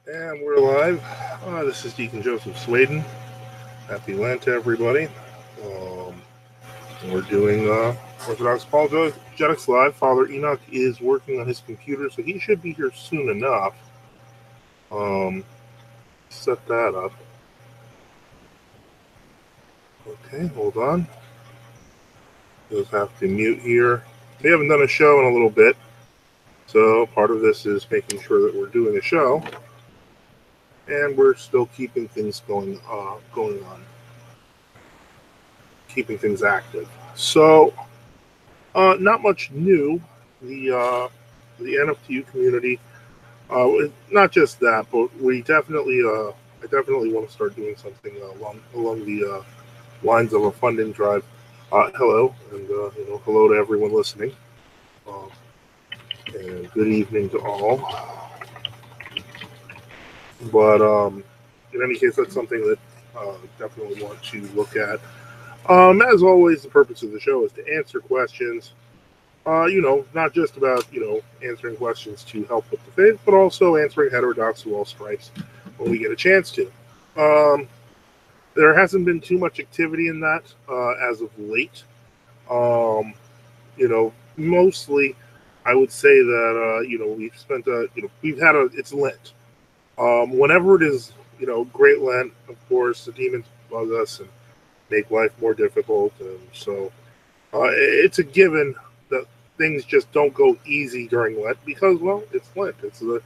And we're live. This is Deacon Joseph Swaden. Happy Lent to everybody. We're doing Orthodox Apologetics Live. Father Enoch is working on his computer, so he should be here soon enough. Set that up. Okay, hold on. Just have to mute here. We haven't done a show in a little bit, so part of this is making sure that we're doing a show, and we're still keeping things going on, keeping things active. So, not much new. The NFTU community, not just that, but we definitely, I definitely want to start doing something along the lines of a funding drive. Hello, and hello to everyone listening, and good evening to all. But in any case, that's something that definitely want to look at. As always, the purpose of the show is to answer questions. Not just about answering questions to help with the faith, but also answering heterodox of all stripes when we get a chance to. There hasn't been too much activity in that as of late. Mostly, I would say that we've spent it's Lent. Whenever it is Great Lent, of course, the demons bug us and make life more difficult, and so it's a given that things just don't go easy during Lent because, well, it's Lent. It's the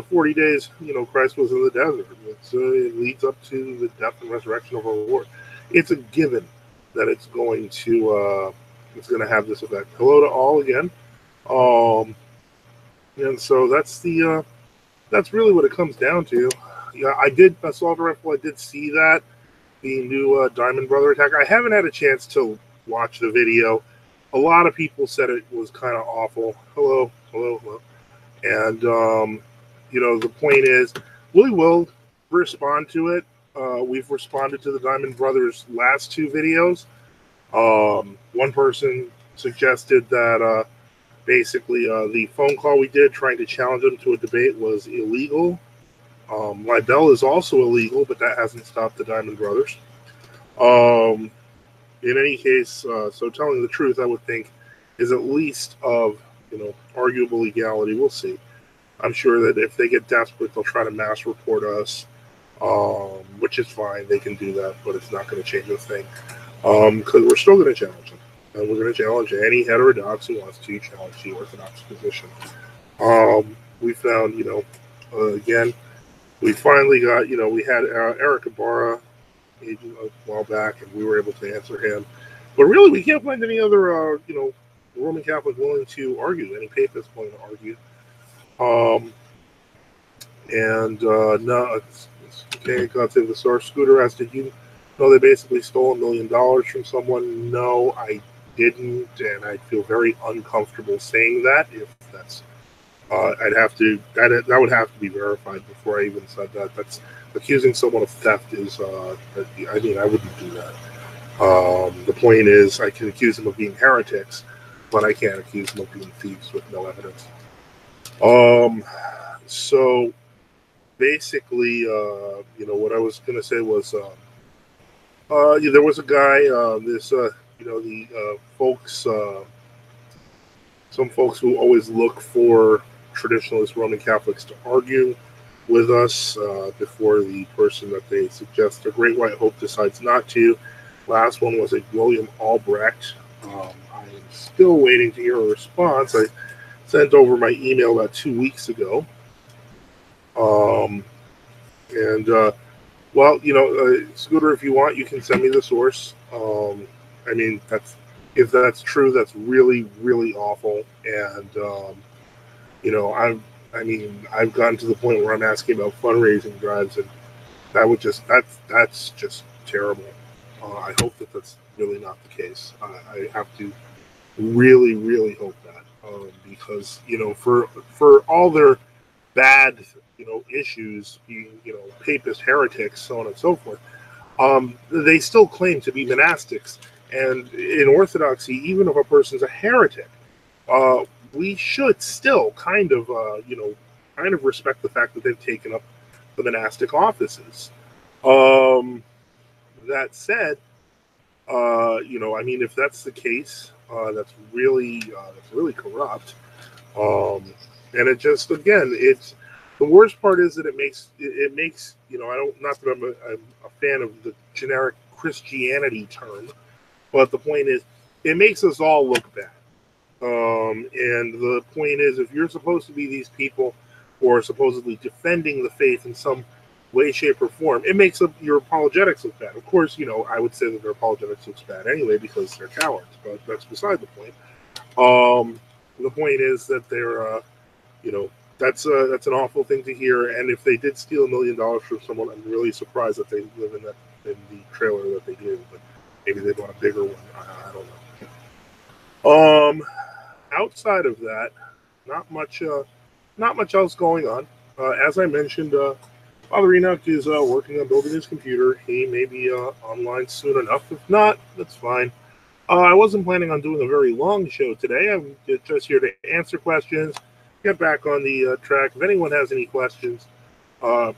40 days. Christ was in the desert. It leads up to the death and resurrection of our Lord. It's a given that it's going to have this effect. Hello to all again. And so that's really what it comes down to. Yeah, I saw the rifle. I did see that the new Diamond Brother attack. I haven't had a chance to watch the video. A lot of people said it was kind of awful. Hello. And the point is, we will respond to it. We've responded to the Diamond Brothers' last two videos. One person suggested that basically the phone call we did trying to challenge them to a debate was illegal. Libel is also illegal, but that hasn't stopped the Diamond Brothers. In any case, so telling the truth, I would think, is at least of arguable legality. We'll see. I'm sure that if they get desperate, they'll try to mass report us, which is fine. They can do that, but it's not going to change a thing because we're still going to challenge them, and we're going to challenge any heterodox who wants to challenge the Orthodox position. We found, again, we finally got, we had Eric Ibarra a while back, and we were able to answer him. But really, we can't find any other, Roman Catholic willing to argue, any papist willing to argue. No, it's okay. God save the Star Scooter asked, did you know they basically stole $1 million from someone? No, I didn't, and I feel very uncomfortable saying that. If that's, I'd have to, that would have to be verified before I even said that. That's accusing someone of theft is, I wouldn't do that. The point is, I can accuse them of being heretics, but I can't accuse them of being thieves with no evidence. So basically, what I was going to say was, there was a guy, the folks, some folks who always look for traditionalist Roman Catholics to argue with us before the person that they suggest a Great White Hope decides not to. Last one was a William Albrecht. I'm still waiting to hear a response. I sent over my email about 2 weeks ago. Scooter, if you want, you can send me the source. If that's true, that's really, really awful. And, I've gotten to the point where I'm asking about fundraising drives, and that's just terrible. I hope that that's really not the case. I have to really, really hope that, because for all their bad issues, being papist heretics, so on and so forth, they still claim to be monastics. And in Orthodoxy, even if a person's a heretic, we should still kind of respect the fact that they've taken up the monastic offices. That said, I mean, if that's the case, that's really corrupt. And it just, again, it's the worst part is that it makes I don't, not that I'm a fan of the generic Christianity term, but the point is it makes us all look bad. And the point is, if you're supposed to be these people who are supposedly defending the faith in some way, shape, or form, it makes your apologetics look bad. Of course, I would say that their apologetics looks bad anyway because they're cowards, but that's beside the point. The point is that they're, that's an awful thing to hear. And if they did steal $1 million from someone, I'm really surprised that they live in the trailer that they do. But maybe they want a bigger one. I don't know. Outside of that, not much else going on. As I mentioned, Father Enoch is working on building his computer. He may be online soon enough. If not, that's fine. I wasn't planning on doing a very long show today. I'm just here to answer questions, get back on the track. If anyone has any questions, no,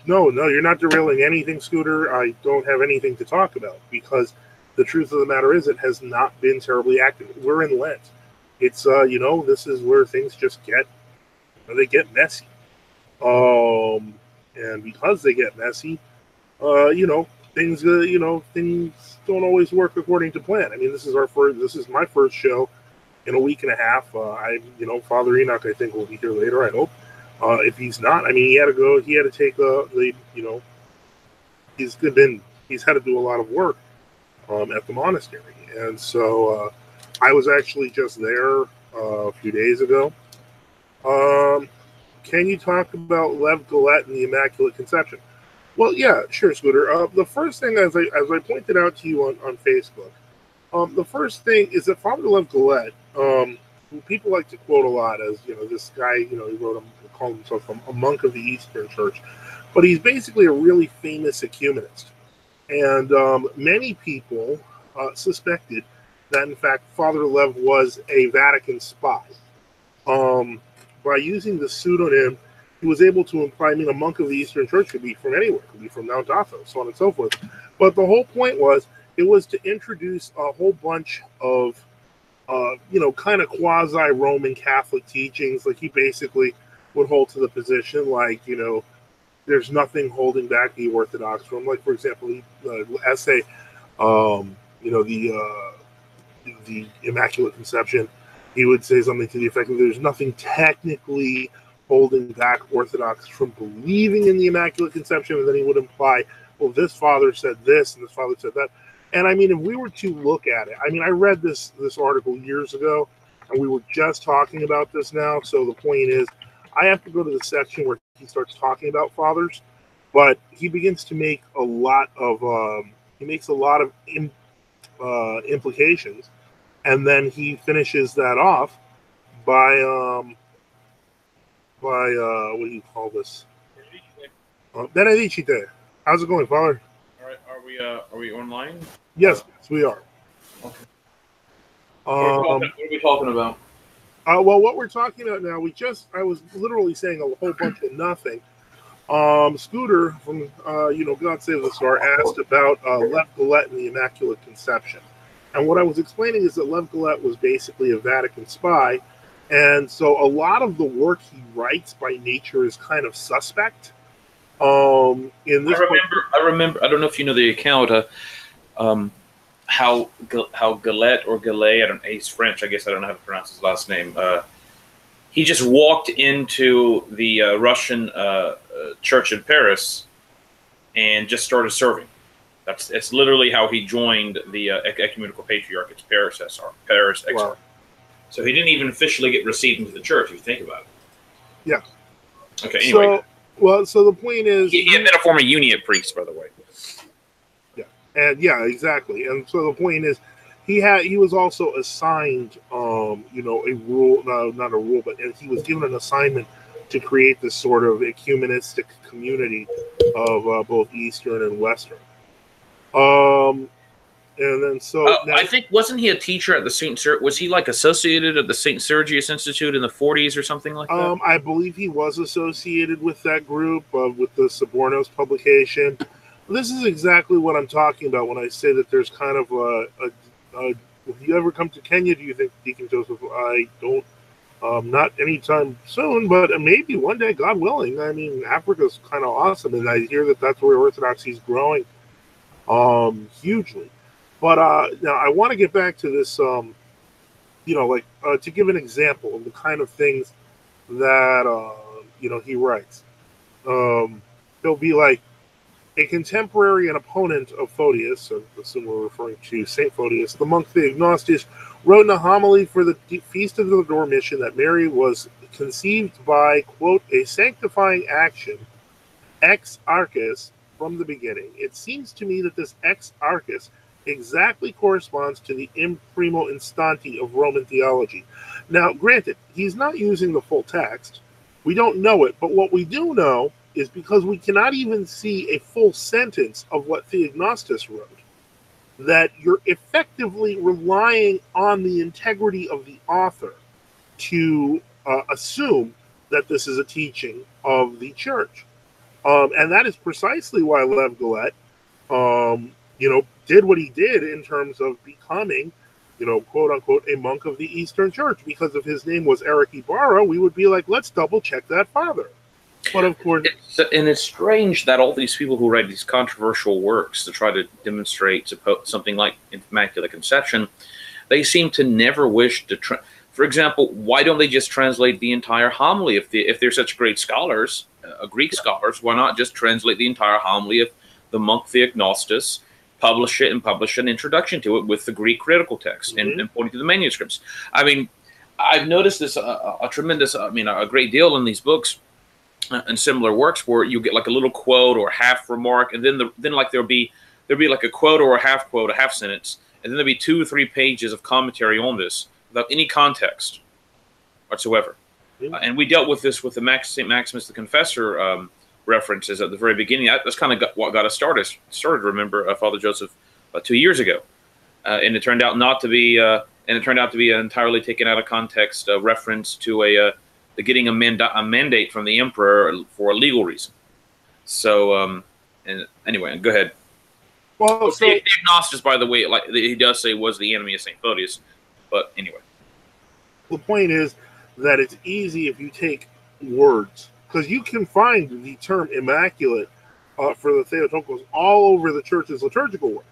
you're not derailing anything, Scooter. I don't have anything to talk about because the truth of the matter is it has not been terribly active. We're in Lent. It's, this is where things just get messy. And because they get messy, things don't always work according to plan. I mean, this is my first show in a week and a half. Father Enoch, I think, will be here later, I hope. If he's not, I mean, he had to take he's had to do a lot of work at the monastery. And so I was actually just there a few days ago. Can you talk about Lev Gillette and the Immaculate Conception? Well, yeah, sure, Scooter. The first thing, as I pointed out to you on Facebook, the first thing is that Father Lev Gillette, who people like to quote a lot as, this guy, he called himself a monk of the Eastern Church, but he's basically a really famous ecumenist. And many people suspected that, in fact, Father Lev was a Vatican spy. By using the pseudonym, he was able to imply, a monk of the Eastern Church could be from anywhere, could be from Mount Athos, so on and so forth. But the whole point was, it was to introduce a whole bunch of, kind of quasi-Roman Catholic teachings. Like, he basically would hold to the position, like, there's nothing holding back the Orthodox from, like, for example, the essay, the Immaculate Conception, he would say something to the effect of there's nothing technically holding back Orthodox from believing in the Immaculate Conception, and then he would imply, well, this father said this, and this father said that. And I mean, if we were to look at it, I mean, I read this article years ago, and we were just talking about this now, so the point is, I have to go to the section where he starts talking about fathers, but he begins to make a lot of, implications, and then he finishes that off by what do you call this? Benedicite. How's it going, Father? All right, are we online? Yes, we are. Okay. What are we talking about? Well, what we're talking about now, I was literally saying a whole bunch of nothing. Scooter from God Save the Star asked about Lev Gillette and the Immaculate Conception. And what I was explaining is that Lev Gillette was basically a Vatican spy. And so a lot of the work he writes by nature is kind of suspect. I remember. I don't know if you know the account. How Gillette or Gillet, I don't know, he's French. I guess I don't know how to pronounce his last name. He just walked into the Russian church in Paris and just started serving. It's literally how he joined the ecumenical patriarch. It's Paris XR. Wow. So he didn't even officially get received into the church, if you think about it. Yeah. Okay, anyway. So the point is... He had been a former Uniate priest, by the way. Yeah, and yeah, exactly. And so the point is, he was also assigned, a rule, not a rule, but he was given an assignment to create this sort of ecumenistic community of both Eastern and Western. And then so now, I think, wasn't he a teacher at the was he like associated at the St. Sergius Institute in the 40s or something like that? I believe he was associated with that group, with the Subornos publication. This is exactly what I'm talking about when I say that there's kind of a if you ever come to Kenya, do you think, Deacon Joseph? I don't, not anytime soon, but maybe one day, God willing. I mean, Africa's kind of awesome, and I hear that that's where Orthodoxy is growing hugely. But now I want to get back to this, to give an example of the kind of things that, he writes. He'll be like, a contemporary and opponent of Photius, so I assume we're referring to St. Photius, the monk Theognostus, wrote in a homily for the Feast of the Dormition that Mary was conceived by, quote, a sanctifying action, ex arcis, from the beginning. It seems to me that this ex arcis exactly corresponds to the imprimo instanti of Roman theology. Now, granted, he's not using the full text. We don't know it, but what we do know is, because we cannot even see a full sentence of what Theognostus wrote, that you're effectively relying on the integrity of the author to assume that this is a teaching of the church. And that is precisely why Lev Galet, did what he did in terms of becoming, quote unquote, a monk of the Eastern Church. Because if his name was Eric Ibarra, we would be like, let's double check that father. But of course, it's strange that all these people who write these controversial works to try to demonstrate something like Immaculate Conception, they seem to never wish to. For example, why don't they just translate the entire homily? If they're such great scholars, Greek scholars, why not just translate the entire homily of the monk Theognostus, publish it, and publish an introduction to it with the Greek critical text and pointing to the manuscripts? I mean, I've noticed this a great deal in these books and similar works, where you get like a little quote or half remark, and then there'll be like a quote or a half sentence, and then there'll be 2 or 3 pages of commentary on this without any context whatsoever. And we dealt with this with the St. Maximus the Confessor references at the very beginning. That's kind of what got us started. Remember, Father Joseph, 2 years ago, and it turned out not to be, an entirely taken out of context reference to getting a mandate from the emperor for a legal reason. So, and anyway, go ahead. Well, so Theognostus, by the way, like he does say, was the enemy of St. Photius. But anyway, the point is that it's easy if you take words, because you can find the term immaculate for the Theotokos all over the church's liturgical work.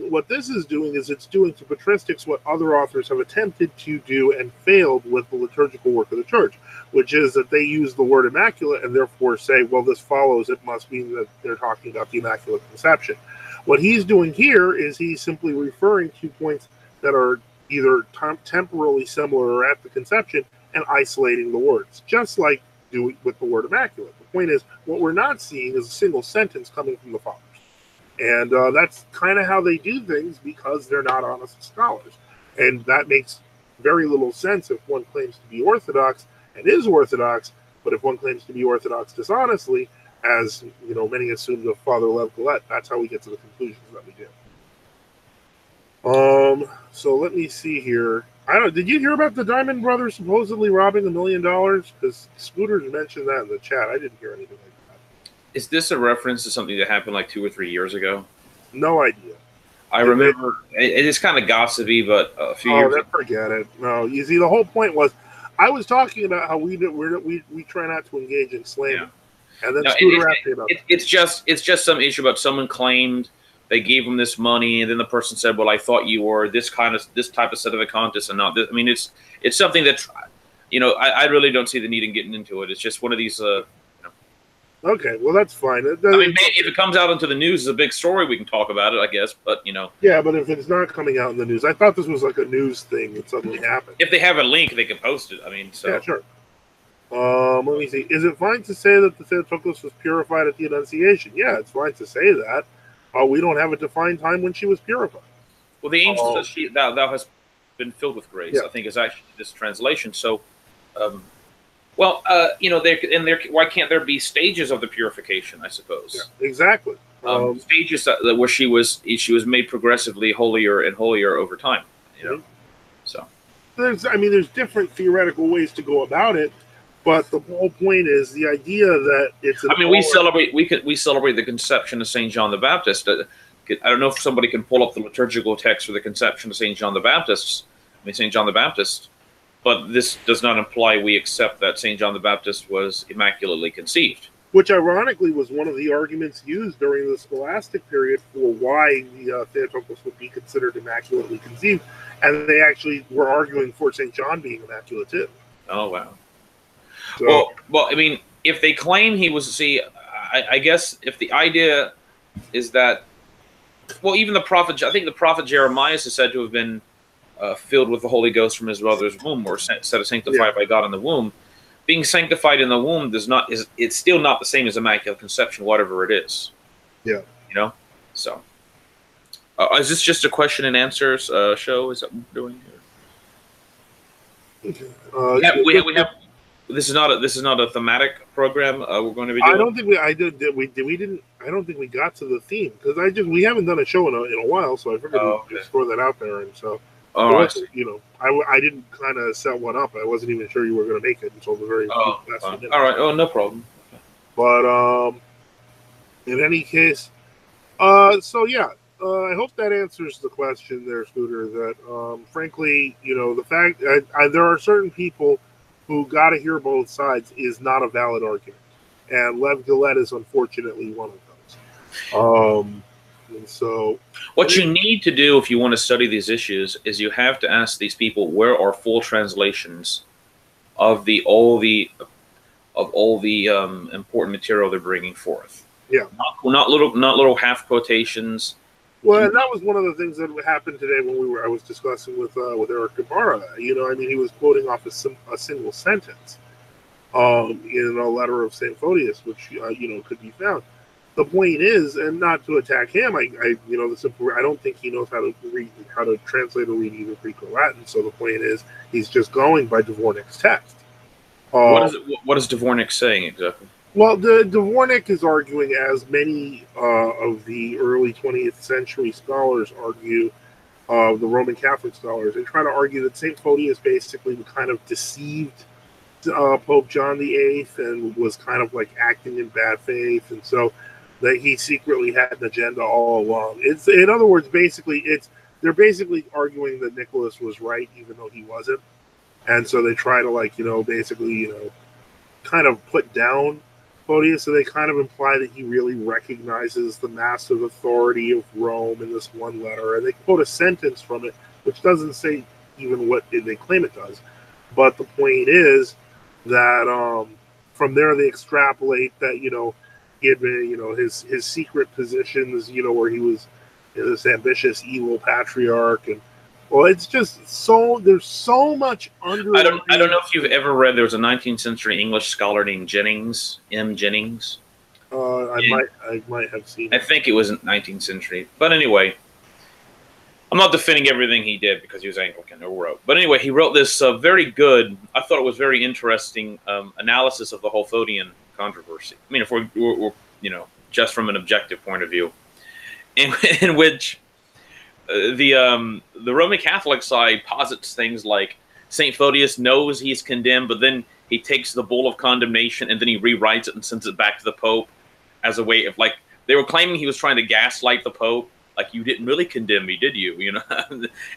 What this is doing is it's doing to patristics what other authors have attempted to do and failed with the liturgical work of the church, which is that they use the word immaculate and therefore say, well, this follows, it must mean that they're talking about the Immaculate Conception. What he's doing here is he's simply referring to points that are either temporally similar or at the conception and isolating the words, just like doing with the word immaculate. The point is, what we're not seeing is a single sentence coming from the fathers. And that's kind of how they do things, because they're not honest scholars. And that makes very little sense if one claims to be Orthodox and is Orthodox, but if one claims to be Orthodox dishonestly, as many assume the Father Lev Galet, that's how we get to the conclusions that we do. So let me see here. Did you hear about the Diamond Brothers supposedly robbing $1 million? Because Scooters mentioned that in the chat. I didn't hear anything like that. Is this a reference to something that happened like 2 or 3 years ago? No idea. I remember it is kind of gossipy, but a few years ago. Forget it. No, you see, the whole point was I was talking about how we try not to engage in slander. Yeah. And then Scooter asked me about that. It's just some issue about someone claimed they gave him this money, and then the person said, "Well, I thought you were this type of sedevacantists and not this." I mean, it's something that I really don't see the need in getting into it. It's just one of these. Okay, well, that's fine. I mean, maybe if it comes out into the news as a big story, we can talk about it, I guess. But Yeah, but if it's not coming out in the news, I thought this was like a news thing that suddenly happened. If they have a link, they can post it. I mean, so yeah, sure. Let me see. Is it fine to say that the Theotokos was purified at the Annunciation? Yeah, it's fine to say that. We don't have a defined time when she was purified. Well, the angel says thou hast been filled with grace. Yeah. I think is actually this translation. So, why can't there be stages of the purification? I suppose. Yeah, exactly. Stages where she was made progressively holier and holier over time. You know, so there's different theoretical ways to go about it, but the whole point is the idea that it's. We celebrate the conception of Saint John the Baptist. I don't know if somebody can pull up the liturgical text for the conception of Saint John the Baptist. Saint John the Baptist, but this does not imply we accept that Saint John the Baptist was immaculately conceived. Which ironically was one of the arguments used during the scholastic period for why the Theotokos would be considered immaculately conceived, and they actually were arguing for St. John being immaculate too. Oh wow! So, well, if they claim he was, I guess if the idea is that, even the prophet, I think the prophet Jeremiah is said to have been filled with the Holy Ghost from his mother's womb, or set of sanctified by God in the womb. Being sanctified in the womb it's still not the same as immaculate conception, whatever it is. Yeah. So is this just a question and answers show? Is that what we're doing here? We have. This is not a thematic program. We're going to be doing. I don't think I don't think we got to the theme because we haven't done a show in a while, so I figured we'd just throw that out there, and so. I didn't kind of set one up. I wasn't even sure you were going to make it until the very last minute. All right. Oh, no problem. But in any case, I hope that answers the question there, Scooter. That frankly, the fact there are certain people who got to hear both sides is not a valid argument, and Lev Gillette is unfortunately one of those. And so, what you need to do if you want to study these issues is you have to ask these people where are full translations of all the important material they're bringing forth. Yeah, not little half quotations. Well, and that was one of the things that happened today when I was discussing with Eric Ibarra. He was quoting off a single sentence in a letter of Saint Photius, which could be found. The point is, and not to attack him, I don't think he knows how to translate or read either Greek or Latin. So the point is, he's just going by Dvornik's text. What is Dvornik saying exactly? Well, Dvornik is arguing, as many of the early 20th century scholars argue, the Roman Catholic scholars. They try to argue that Saint Photius basically kind of deceived Pope John VIII and was kind of like acting in bad faith, and so that he secretly had an agenda all along. In other words, they're basically arguing that Nicholas was right, even though he wasn't. And so they try to kind of put down Photius. So they kind of imply that he really recognizes the massive authority of Rome in this one letter. And they quote a sentence from it, which doesn't say even what they claim it does. But the point is that from there they extrapolate that, he had been, his secret positions, where he was this ambitious, evil patriarch, and it's just there's so much under. I don't know if you've ever read. There was a 19th century English scholar named Jennings, M. Jennings. I might have seen. I think it was in 19th century, but anyway, I'm not defending everything he did because he was Anglican or wrote. But anyway, he wrote this very good. I thought it was very interesting analysis of the whole Photian controversy. If we're just from an objective point of view, in which the Roman Catholic side posits things like Saint Photius knows he's condemned, but then he takes the bull of condemnation and then he rewrites it and sends it back to the Pope as a way of they were claiming he was trying to gaslight the Pope, you didn't really condemn me, did you?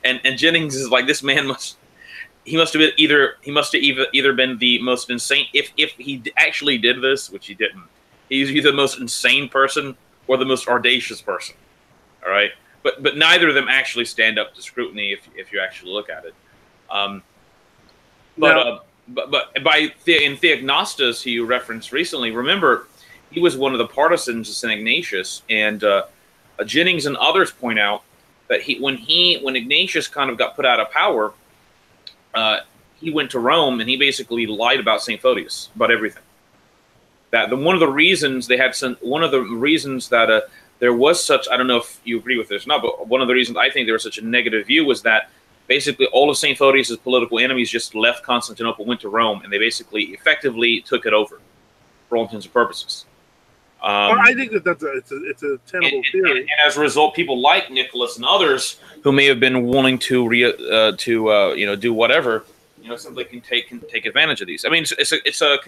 and Jennings is like, this man must have been either been the most insane, if he actually did this, which he didn't. He's either the most insane person or the most audacious person. All right, but neither of them actually stand up to scrutiny if you actually look at it. But in Theognostus, he referenced recently, remember, he was one of the partisans of St. Ignatius, and Jennings and others point out that when Ignatius kind of got put out of power, he went to Rome and he basically lied about St. Photius, about everything. One of the reasons that there was such, I don't know if you agree with this or not, but one of the reasons I think there was such a negative view was that basically all of St. Photius' political enemies just left Constantinople, went to Rome, and they basically effectively took it over for all intents and purposes. Well, I think it's a tenable theory. And as a result, people like Nicholas and others who may have been wanting to do whatever, simply can take advantage of these. I mean, it's a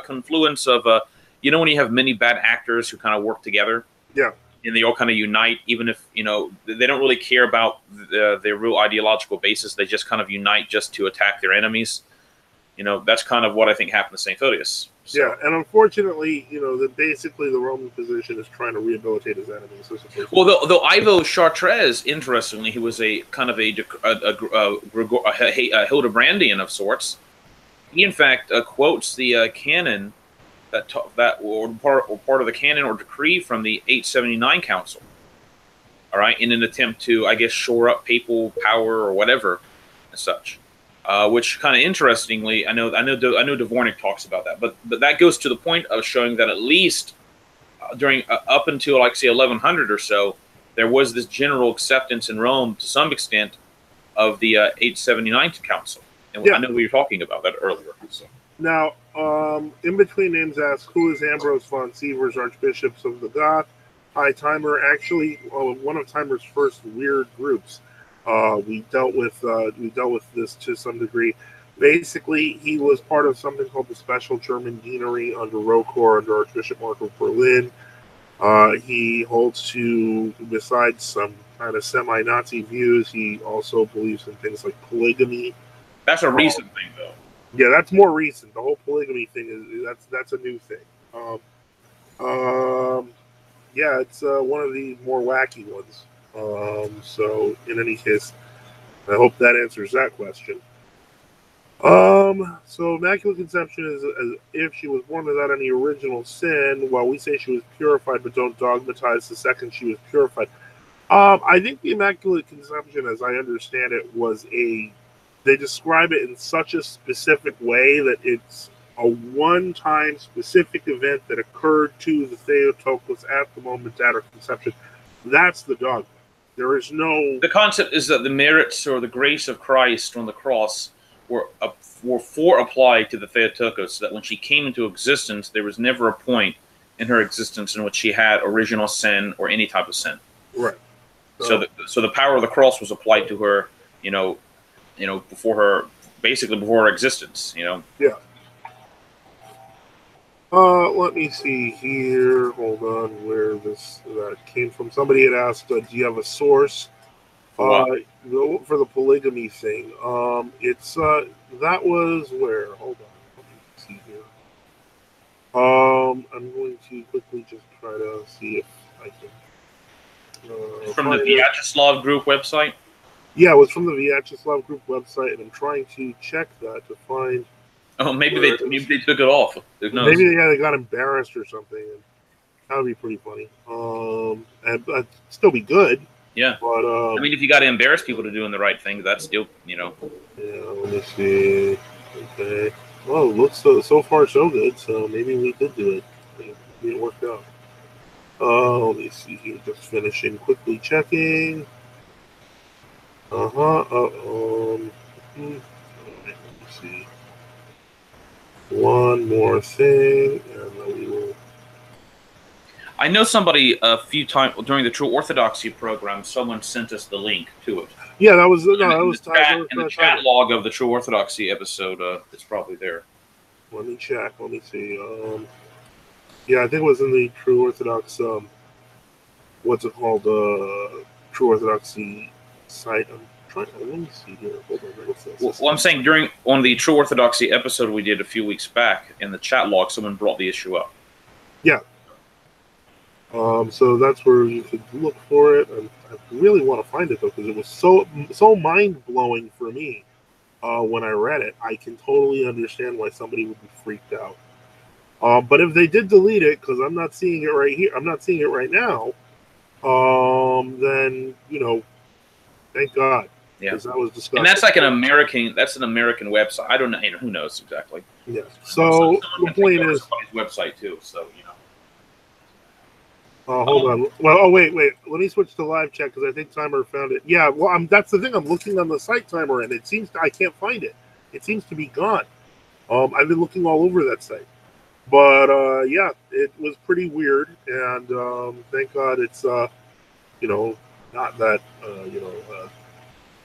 confluence of when you have many bad actors who kind of work together. Yeah. And they all kind of unite, even if they don't really care about their real ideological basis. They just kind of unite just to attack their enemies. That's kind of what I think happened to Saint Photius. So. Yeah, and unfortunately, basically the Roman position is trying to rehabilitate his enemies. Well, though Ivo Chartres, interestingly, he was a kind of a Hildebrandian of sorts. He, in fact, quotes the canon or part of the canon or decree from the 879 Council. All right, in an attempt to, I guess, shore up papal power or whatever, as such. Which kind of interestingly, I know Dvorak talks about that, but that goes to the point of showing that at least during up until like say 1100 or so, there was this general acceptance in Rome to some extent of the 879 Council, and I know we were talking about that earlier. So. Now, in between names asks, who is Ambrose von Sievers, Archbishops of the Goth? High Timer, actually one of Timer's first weird groups. We dealt with this to some degree. Basically, he was part of something called the Special German Deanery under Rochor, under Archbishop Mark of Berlin. He holds to, besides some kind of semi-Nazi views, he also believes in things like polygamy. That's a recent thing, though. Yeah, that's more recent. The whole polygamy thing that's a new thing. Yeah, it's one of the more wacky ones. So in any case, I hope that answers that question. So Immaculate Conception is as if she was born without any original sin, while we say she was purified, but don't dogmatize the second she was purified. I think the Immaculate Conception, as I understand it, they describe it in such a specific way that it's a one-time specific event that occurred to the Theotokos at the moment at her conception. That's the dogma. There is no... The concept is that the merits or the grace of Christ on the cross were applied to the Theotokos, so that when she came into existence, there was never a point in her existence in which she had original sin or any type of sin. Right. So the power of the cross was applied to her, before her existence, Yeah. Let me see here. Hold on, where that came from. Somebody had asked, do you have a source for the polygamy thing? It's that was where. Hold on, let me see here. I'm going to quickly just try to see if I can. From the Vyacheslav Group website. Yeah, it was from the Vyacheslav Group website, and I'm trying to check that to find. Oh, maybe they took it off. Maybe they got embarrassed or something. That would be pretty funny. And still be good. Yeah. But I mean, if you got to embarrass people to doing the right thing, that's still, Yeah. Let me see. Okay. Well, it looks so far so good. So maybe we did do it. Maybe it worked out. Let me see here. Just finishing quickly checking. Let me see. One more thing, and then we will. I know somebody a few times during the True Orthodoxy program, someone sent us the link to it. Yeah, that was in the chat log of the True Orthodoxy episode. It's probably there. Let me check. Let me see. Yeah, I think it was in the True Orthodox. What's it called? True Orthodoxy site. Let me see here. Hold on. What's this? Well, I'm saying on the True Orthodoxy episode we did a few weeks back, in the chat log, someone brought the issue up. Yeah. So that's where you could look for it, and I really want to find it though, because it was so mind blowing for me when I read it. I can totally understand why somebody would be freaked out. But if they did delete it, because I'm not seeing it right here, I'm not seeing it right now. Then thank God. Yeah, that was disgusting. And that's like an American website. I don't know. Who knows exactly? Yeah. So the point is somebody's website too. So hold on. Well, wait. Let me switch to live chat because I think Timer found it. Yeah. Well, that's the thing. I'm looking on the site Timer, and it seems I can't find it. It seems to be gone. I've been looking all over that site, But yeah, it was pretty weird, and thank God it's not that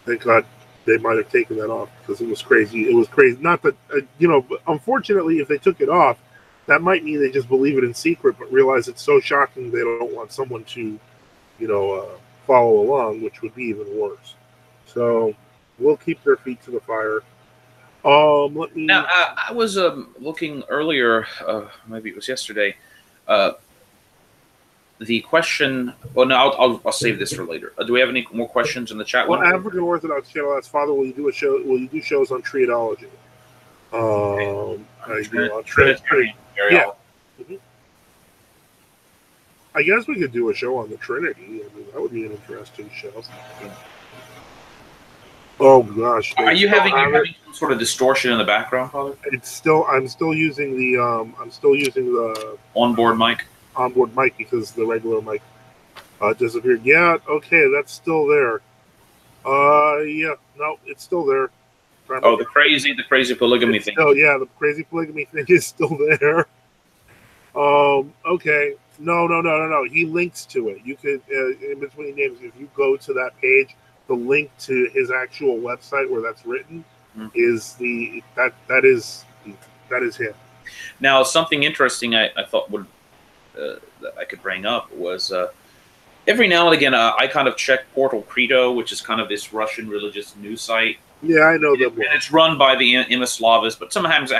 thank God they might have taken that off because it was crazy. It was crazy. Not that but unfortunately, if they took it off, that might mean they just believe it in secret, but realize it's so shocking they don't want someone to follow along, which would be even worse. So we'll keep their feet to the fire. Let me. Now, I was looking earlier, maybe it was yesterday. The question. Well, no, I'll save this for later. Do we have any more questions in the chat? Well, African Orthodox channel asks, Father, will you do a show? Will you do shows on triadology? Trinity. Yeah. Mm-hmm. I guess we could do a show on the Trinity. I mean, that would be an interesting show. Oh gosh! Are you having some sort of distortion in the background, Father? It's still. I'm still using the. Onboard mic. Onboard mic because the regular mic disappeared. Yeah. Okay, that's still there. Yeah. No, it's still there. Oh, the crazy polygamy thing. Still, yeah, the crazy polygamy thing is still there. Okay. No. He links to it. You could in between names. If you go to that page, the link to his actual website where that's written is that is him. Now, something interesting I thought would that I could bring up was every now and again I kind of check Portal Credo, which is kind of this Russian religious news site. Yeah, I know them. And it's run by the Imaslavas, but sometimes you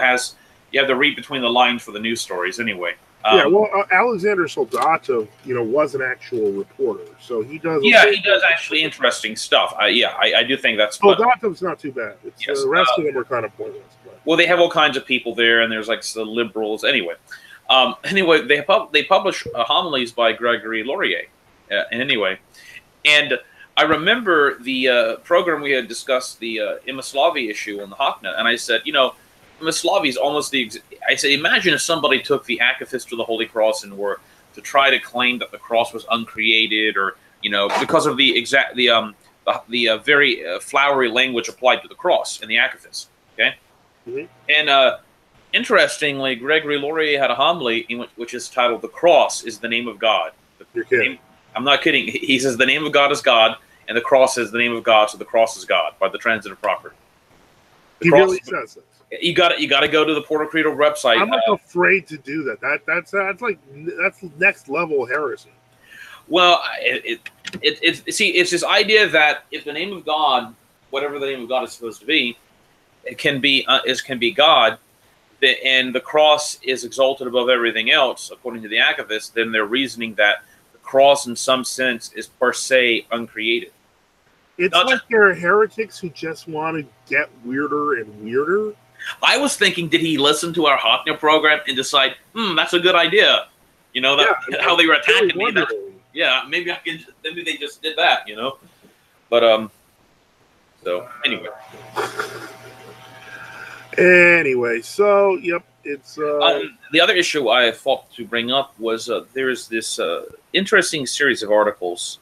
have to read between the lines for the news stories anyway. Yeah, well, Alexander Soldatov, was an actual reporter, so he does. Yeah, he does actually interesting stuff. I do think that's. Soldatov's not too bad. Yes, the rest of them are kind of pointless. But. Well, they have all kinds of people there, and there's like the liberals. Anyway, they publish homilies by Gregory Laurier. Anyway, and I remember the program we had discussed the Imaslavy issue on the Hakna, and I said, Imaslavy is almost I said, imagine if somebody took the Akathist to the Holy Cross and were to try to claim that the cross was uncreated, or because of the very flowery language applied to the cross in the Akathist. Okay, and interestingly, Gregory Laurier had a homily which is titled "The Cross is the Name of God." You're kidding. I'm not kidding. He says the name of God is God, and the cross is the name of God, so the cross is God by the transitive property. He really says it. You got to go to the Portal Credo website. I'm like afraid to do that. That's next level heresy. Well, it's this idea that if the name of God, whatever the name of God is supposed to be, it can be God, and the cross is exalted above everything else, according to the Akathist. Then they're reasoning that the cross, in some sense, is per se uncreated. It's like there are heretics who just want to get weirder and weirder. I was thinking, did he listen to our Hakna program and decide, that's a good idea? How they were attacking me. Maybe they just did that, But, so, anyway. Anyway, so, yep, it's... the other issue I thought to bring up was there's this interesting series of articles.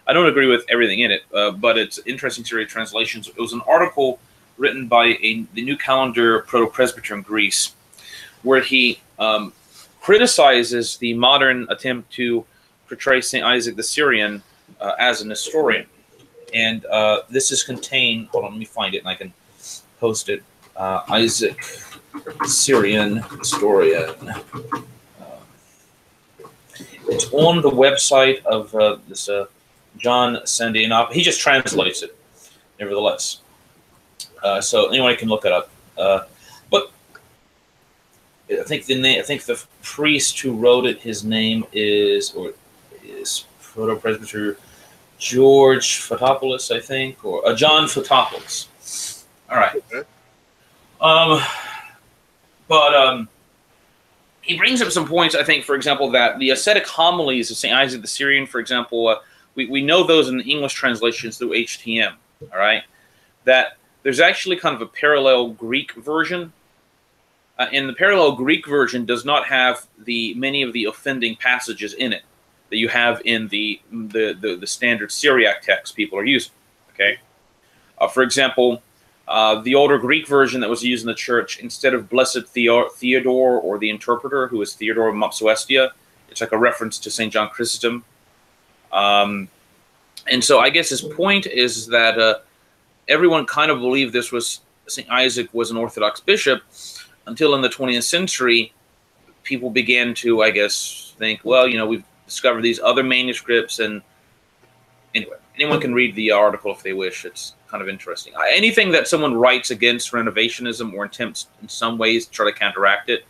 I don't agree with everything in it, but it's an interesting series of translations. It was an article written by the New Calendar Proto-Presbyter in Greece, where he criticizes the modern attempt to portray St. Isaac the Syrian as an historian. And this is contained, hold on, let me find it and I can post it. Isaac Syrian historian. It's on the website of this John Sandianop. He just translates it, nevertheless. So anyone can look it up. But I think the priest who wrote it, his name is Proto-Presbyter George Fotopoulos, I think, or John Fotopoulos. All right. Okay. But he brings up some points, I think, for example, that the ascetic homilies of St. Isaac the Syrian, for example, we know those in the English translations through HTM, all right, that there's actually kind of a parallel Greek version. And the parallel Greek version does not have many of the offending passages in it that you have in the standard Syriac text people are using, okay? For example, The older Greek version that was used in the church, instead of Blessed Theodore or the Interpreter, who is Theodore of Mopsuestia, it's like a reference to St. John Chrysostom. And so I guess his point is that everyone kind of believed this was St. Isaac was an Orthodox bishop until in the 20th century, people began to, I guess, think, well, you know, we've discovered these other manuscripts. And anyway, anyone can read the article if they wish. It's kind of interesting. Anything that someone writes against renovationism or attempts in some ways to try to counteract it,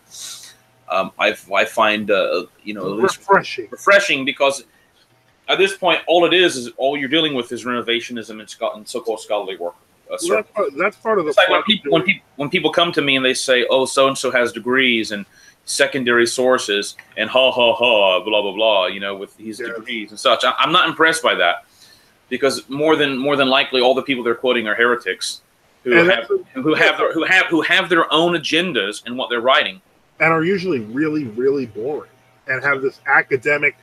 I find, you know, refreshing because at this point, all it is all you're dealing with is renovationism and so-called scholarly work. Well, that's part of the. It's like when people come to me and they say, "Oh, so and so has degrees and secondary sources," and ha ha ha, blah blah blah, you know, with his degrees and such. I'm not impressed by that because more than likely, all the people they're quoting are heretics who have their own agendas in what they're writing, and are usually really really boring and have this academic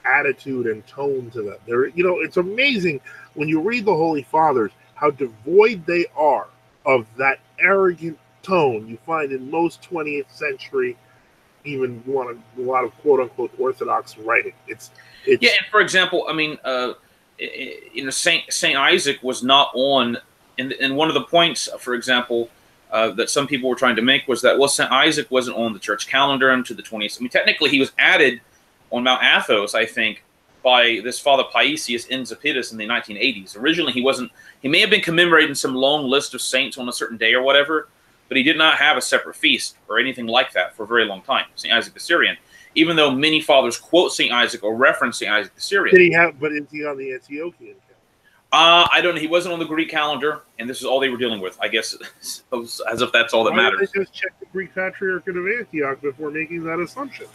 attitude and tone to them. They're, you know, it's amazing when you read the Holy Fathers how devoid they are of that arrogant tone you find in most 20th century, even a lot of quote unquote Orthodox writing. It's yeah. And for example, I mean, you know, Saint Isaac was not on, and one of the points, for example, that some people were trying to make was that, well, Saint Isaac wasn't on the church calendar until the 20th. I mean, technically, he was added on Mount Athos, I think, by this Father Paisius in Zapidus in the 1980s. Originally, he wasn't. He may have been commemorated in some long list of saints on a certain day or whatever, but he did not have a separate feast or anything like that for a very long time. St. Isaac the Syrian, even though many fathers quote St. Isaac or reference St. Isaac the Syrian. Did he have? But is he on the Antiochian calendar? I don't know. He wasn't on the Greek calendar, and this is all they were dealing with. I guess as if that's all that matters. Why did they just check the Greek Patriarch of Antioch before making that assumption?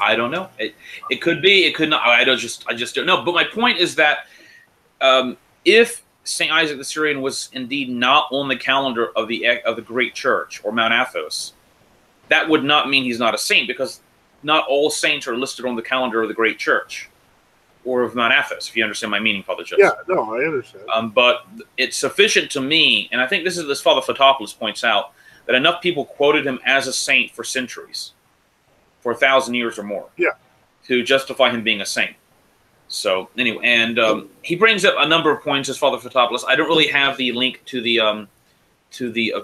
I don't know. It could be. It could not. I just don't know. But my point is that if St. Isaac the Syrian was indeed not on the calendar of the Great Church or Mount Athos, that would not mean he's not a saint, because not all saints are listed on the calendar of the Great Church or of Mount Athos, if you understand my meaning, Father Joseph. Yeah, no, I understand. But it's sufficient to me, and I think this Father Fotopoulos points out, that enough people quoted him as a saint for centuries, for 1,000 years or more, to justify him being a saint. So anyway, and he brings up a number of points as Father Fotopoulos. I don't really have the link to the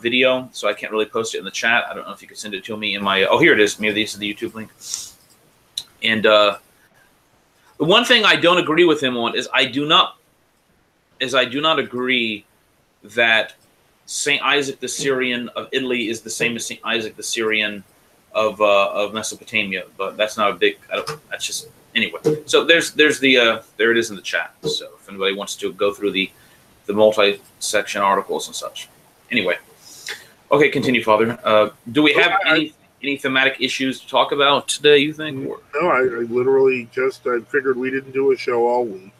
video, so I can't really post it in the chat. I don't know if you could send it to me in my. Oh, here it is. Maybe this is the YouTube link. And the one thing I don't agree with him on is I do not agree that Saint Isaac the Syrian of Italy is the same as Saint Isaac the Syrian of Mesopotamia, but that's not a big. That's just anyway. So there's the there it is in the chat. So if anybody wants to go through the multi-section articles and such. Anyway, okay, continue, Father. Do we have any thematic issues to talk about today, you think? Or? No, I literally just I figured we didn't do a show all week.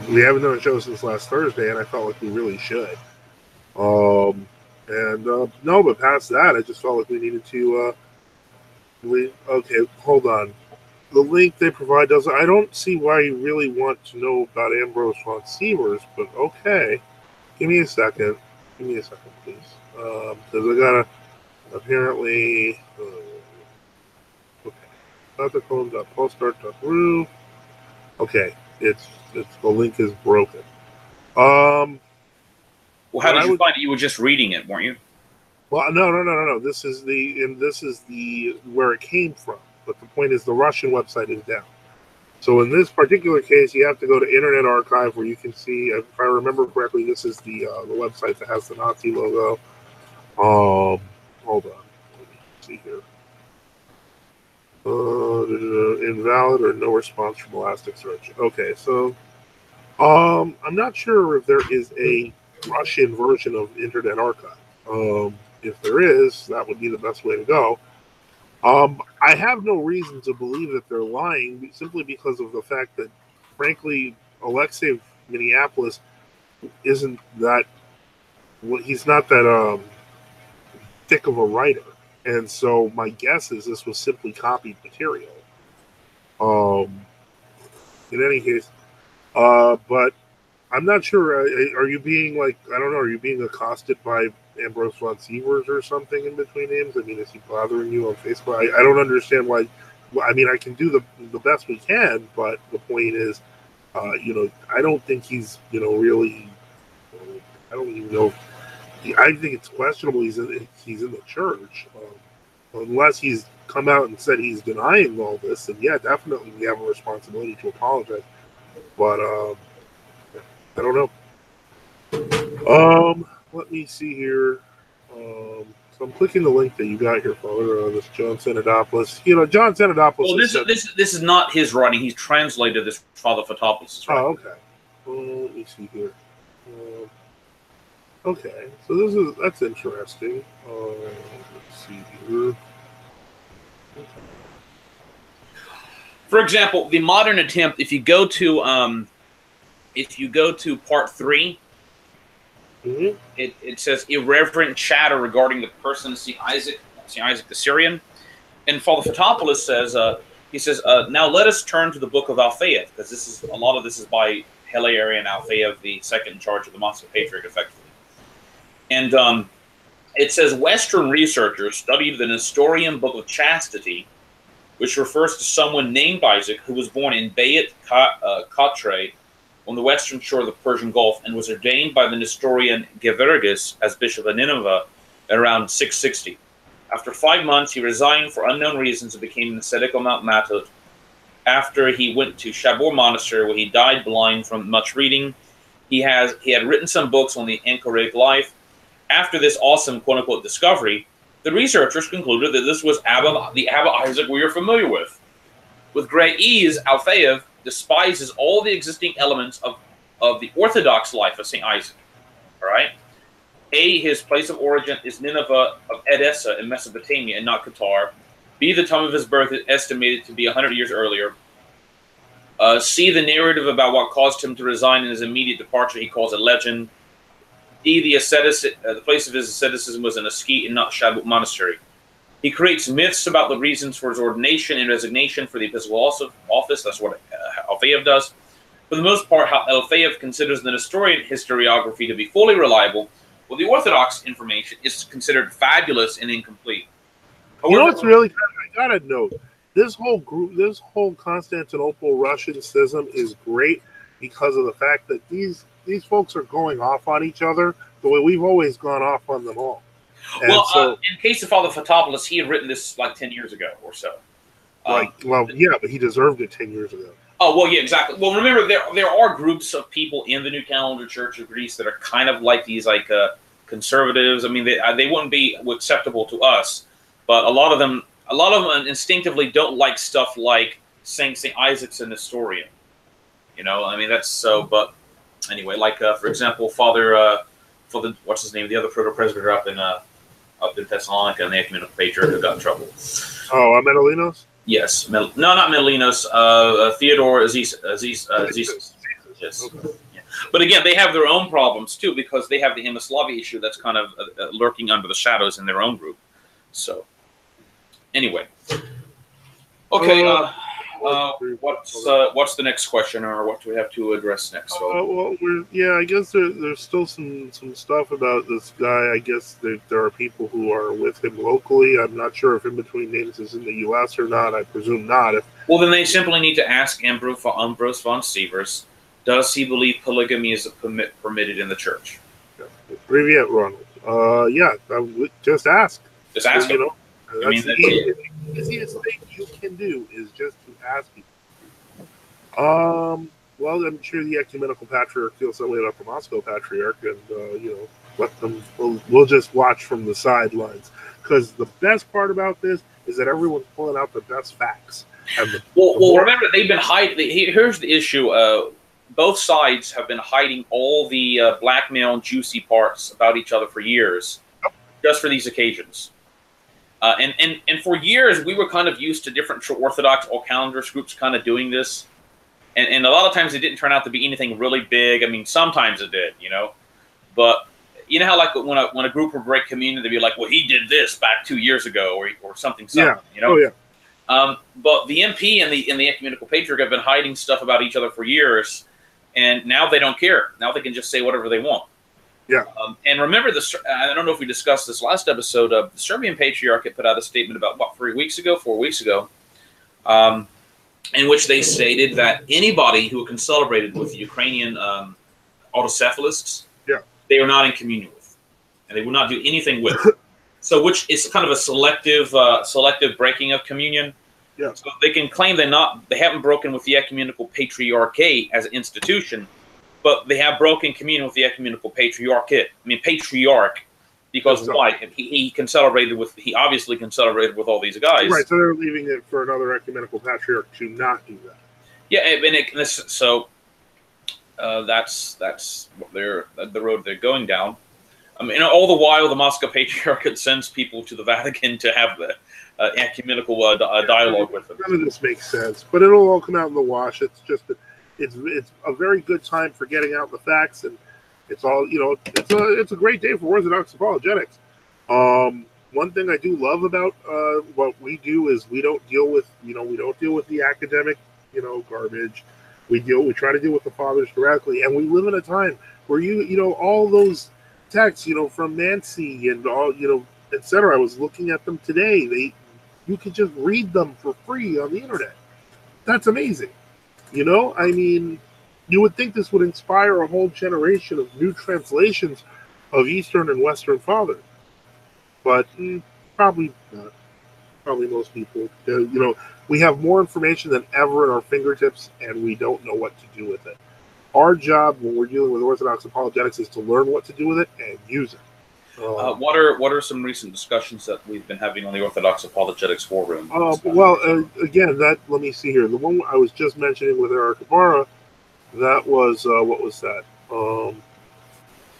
We haven't done a show since last Thursday, and I felt like we really should. No, but past that, I just felt like we needed to. Okay, hold on. The link they provide doesn't. I don't see why you really want to know about Ambrose von Sievers, but okay. Give me a second. Give me a second, please. Because I gotta. Apparently, okay. Postart.ru. Okay, it's the link is broken. Well, how did you find it? You were just reading it, weren't you? Well, no. This is the where it came from. But the point is, the Russian website is down. So in this particular case, you have to go to Internet Archive, where you can see. If I remember correctly, this is the website that has the Nazi logo. Hold on. Let me see here. Invalid or no response from Elasticsearch. Okay, so I'm not sure if there is a Russian version of Internet Archive. If there is, that would be the best way to go. I have no reason to believe that they're lying, simply because of the fact that, frankly, Alexei Minneapolis isn't that. Well, he's not that thick of a writer, and so my guess is this was simply copied material. In any case, but I'm not sure. Are you being like, I don't know? Are you being accosted by Ambrose von Sievers or something in between names? I mean, is he bothering you on Facebook? I don't understand why. I mean, I can do the best we can, but the point is, I don't think he's, really. I don't even know. I think it's questionable he's in the church, unless he's come out and said he's denying all this. And yeah, definitely we have a responsibility to apologize. But I don't know. Let me see here. So I'm clicking the link that you got here, Father. This John Senadopoulos. John Senadopoulos. Well, this is not his writing. He's translated this Father Fotopoulos' writing. Oh, okay. Let me see here. Okay, so that's interesting. Let's see here. Okay. For example, the modern attempt. If you go to part 3. Mm-hmm. It says irreverent chatter regarding the person of St. Isaac the Syrian. And Father Fotopoulos says, now let us turn to the book of Alphaeus, because a lot of this is by Hilarion Alphaeus, the second in charge of the Moscow Patriarch, effectively. And it says Western researchers studied the Nestorian Book of Chastity, which refers to someone named Isaac who was born in Bayat Katre, on the western shore of the Persian Gulf, and was ordained by the Nestorian Gevergis as Bishop of Nineveh around 660. After 5 months, he resigned for unknown reasons and became an ascetic on Mount Matot. After he went to Shabor Monastery, where he died blind from much reading. He had written some books on the Anchorage life. After this awesome quote-unquote discovery, the researchers concluded that this was the Abba Isaac we are familiar with. With great ease, Alphaeus despises all the existing elements of the Orthodox life of St. Isaac. All right? A, his place of origin is Nineveh of Edessa in Mesopotamia and not Qatar. B, the time of his birth is estimated to be 100 years earlier. C, the narrative about what caused him to resign in his immediate departure he calls a legend. D, the place of his asceticism was an ascete and not Shabbat monastery. He creates myths about the reasons for his ordination and resignation for the episcopal office. That's what Alphaeus does. For the most part, Alphaeus considers the Nestorian historiography to be fully reliable, while the Orthodox information is considered fabulous and incomplete. However, what's really I gotta note, this whole Constantinople Russian schism is great because of the fact that these folks are going off on each other the way we've always gone off on them all. And well, in case of Father Fotopoulos, he had written this like 10 years ago or so. Yeah, but he deserved it 10 years ago. Oh, well, yeah, exactly. Well, remember, there are groups of people in the New Calendar Church of Greece that are kind of like these conservatives. I mean, they wouldn't be acceptable to us, but a lot of them instinctively don't like stuff like Saint Isaac's a Nestorian. I mean, that's so. But anyway, for example, Father what's his name, the other proto-presbyter up in Thessalonica, and the ecumenical patriarch who got in trouble. Oh, Metalinos? Yes, no, not Metalinos. Theodore Aziz. Yes. Okay. Yeah. But again, they have their own problems too, because they have the Yugoslavia issue that's kind of lurking under the shadows in their own group. So, anyway, okay. What's the next question, or what do we have to address next? I guess there's still some stuff about this guy. I guess there are people who are with him locally. I'm not sure if In Between Names is in the U.S. or not. I presume not. Well, then they simply need to ask Ambrose von Sievers, does he believe polygamy is permitted in the church? Privyet, Ronald. Just ask. Just ask him. That's the easiest thing you can do is just to ask people. Well, I'm sure the ecumenical patriarch feels that way about the Moscow patriarch, and let them. We'll just watch from the sidelines, because the best part about this is that everyone's pulling out the best facts. Remember, they've been hiding. Here's the issue. Both sides have been hiding all the blackmail and juicy parts about each other for years, just for these occasions. And for years, we were kind of used to different Orthodox or calendars groups kind of doing this. And a lot of times it didn't turn out to be anything really big. I mean, sometimes it did, But you know how when a group would break communion, they'd be like, well, he did this back 2 years ago or something. Yeah. Oh, yeah. But the MP and the ecumenical patriarch have been hiding stuff about each other for years. And now they don't care. Now they can just say whatever they want. Yeah. And remember, I don't know if we discussed this last episode. The Serbian Patriarchate put out a statement about, what, 4 weeks ago, in which they stated that anybody who celebrated with the Ukrainian autocephalists, yeah, they were not in communion with, and they would not do anything with. So, which is kind of a selective breaking of communion. Yeah. So they can claim they haven't broken with the ecumenical patriarchate as an institution, but they have broken communion with the ecumenical patriarchate. I mean, patriarch, because why? He obviously celebrated with all these guys. Right. So they're leaving it for another ecumenical patriarch to not do that. Yeah, that's what the road they're going down. I mean, all the while, the Moscow Patriarchate sends people to the Vatican to have the ecumenical dialogue with them. None of this makes sense, but it'll all come out in the wash. It's just it's a very good time for getting out the facts, and it's all, it's a great day for Orthodox Apologetics. One thing I do love about what we do is we don't deal with the academic garbage. We try to deal with the fathers directly, and we live in a time where all those texts from Nancy and all etc. I was looking at them today. You could just read them for free on the internet. That's amazing. I mean, you would think this would inspire a whole generation of new translations of Eastern and Western fathers, but probably not. Probably most people, we have more information than ever at our fingertips, and we don't know what to do with it. Our job when we're dealing with Orthodox apologetics is to learn what to do with it and use it. What are some recent discussions that we've been having on the Orthodox Apologetics forum? Again, let me see here. The one I was just mentioning with Eric Ibarra, that was what was that?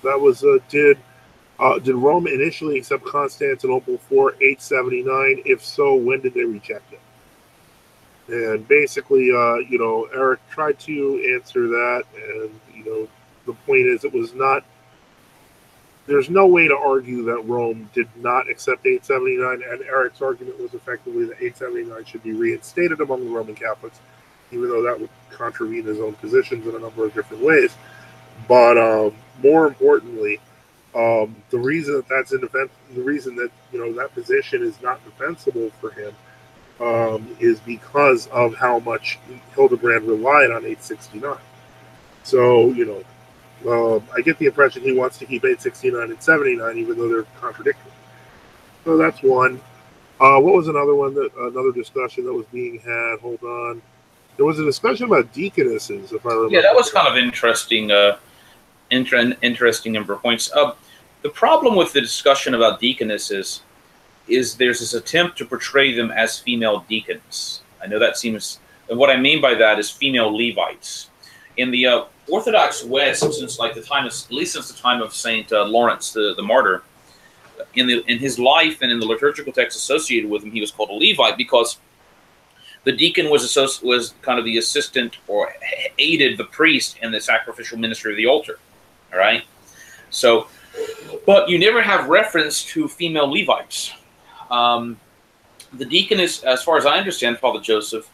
That was did Rome initially accept Constantinople for 879? If so, when did they reject it? And basically, Eric tried to answer that, and the point is, it was not. There's no way to argue that Rome did not accept 879, and Eric's argument was effectively that 879 should be reinstated among the Roman Catholics, even though that would contravene his own positions in a number of different ways. But more importantly, the reason that that's in defense, the reason that that position is not defensible for him, is because of how much Hildebrand relied on 869. So I get the impression he wants to keep 869 and 79, even though they're contradictory. So that's one. What was another discussion that was being had? Hold on. There was a discussion about deaconesses, if I remember. Yeah, that was kind of interesting. Interesting number of points. The problem with the discussion about deaconesses is there's this attempt to portray them as female deacons. I know that seems, and what I mean by that is female Levites. In the Orthodox West, since at least since the time of Saint Lawrence the martyr, in his life and in the liturgical text associated with him, he was called a Levite because the deacon was kind of the assistant or aided the priest in the sacrificial ministry of the altar. All right, so, but you never have reference to female Levites. The deaconess, as far as I understand, Father Joseph,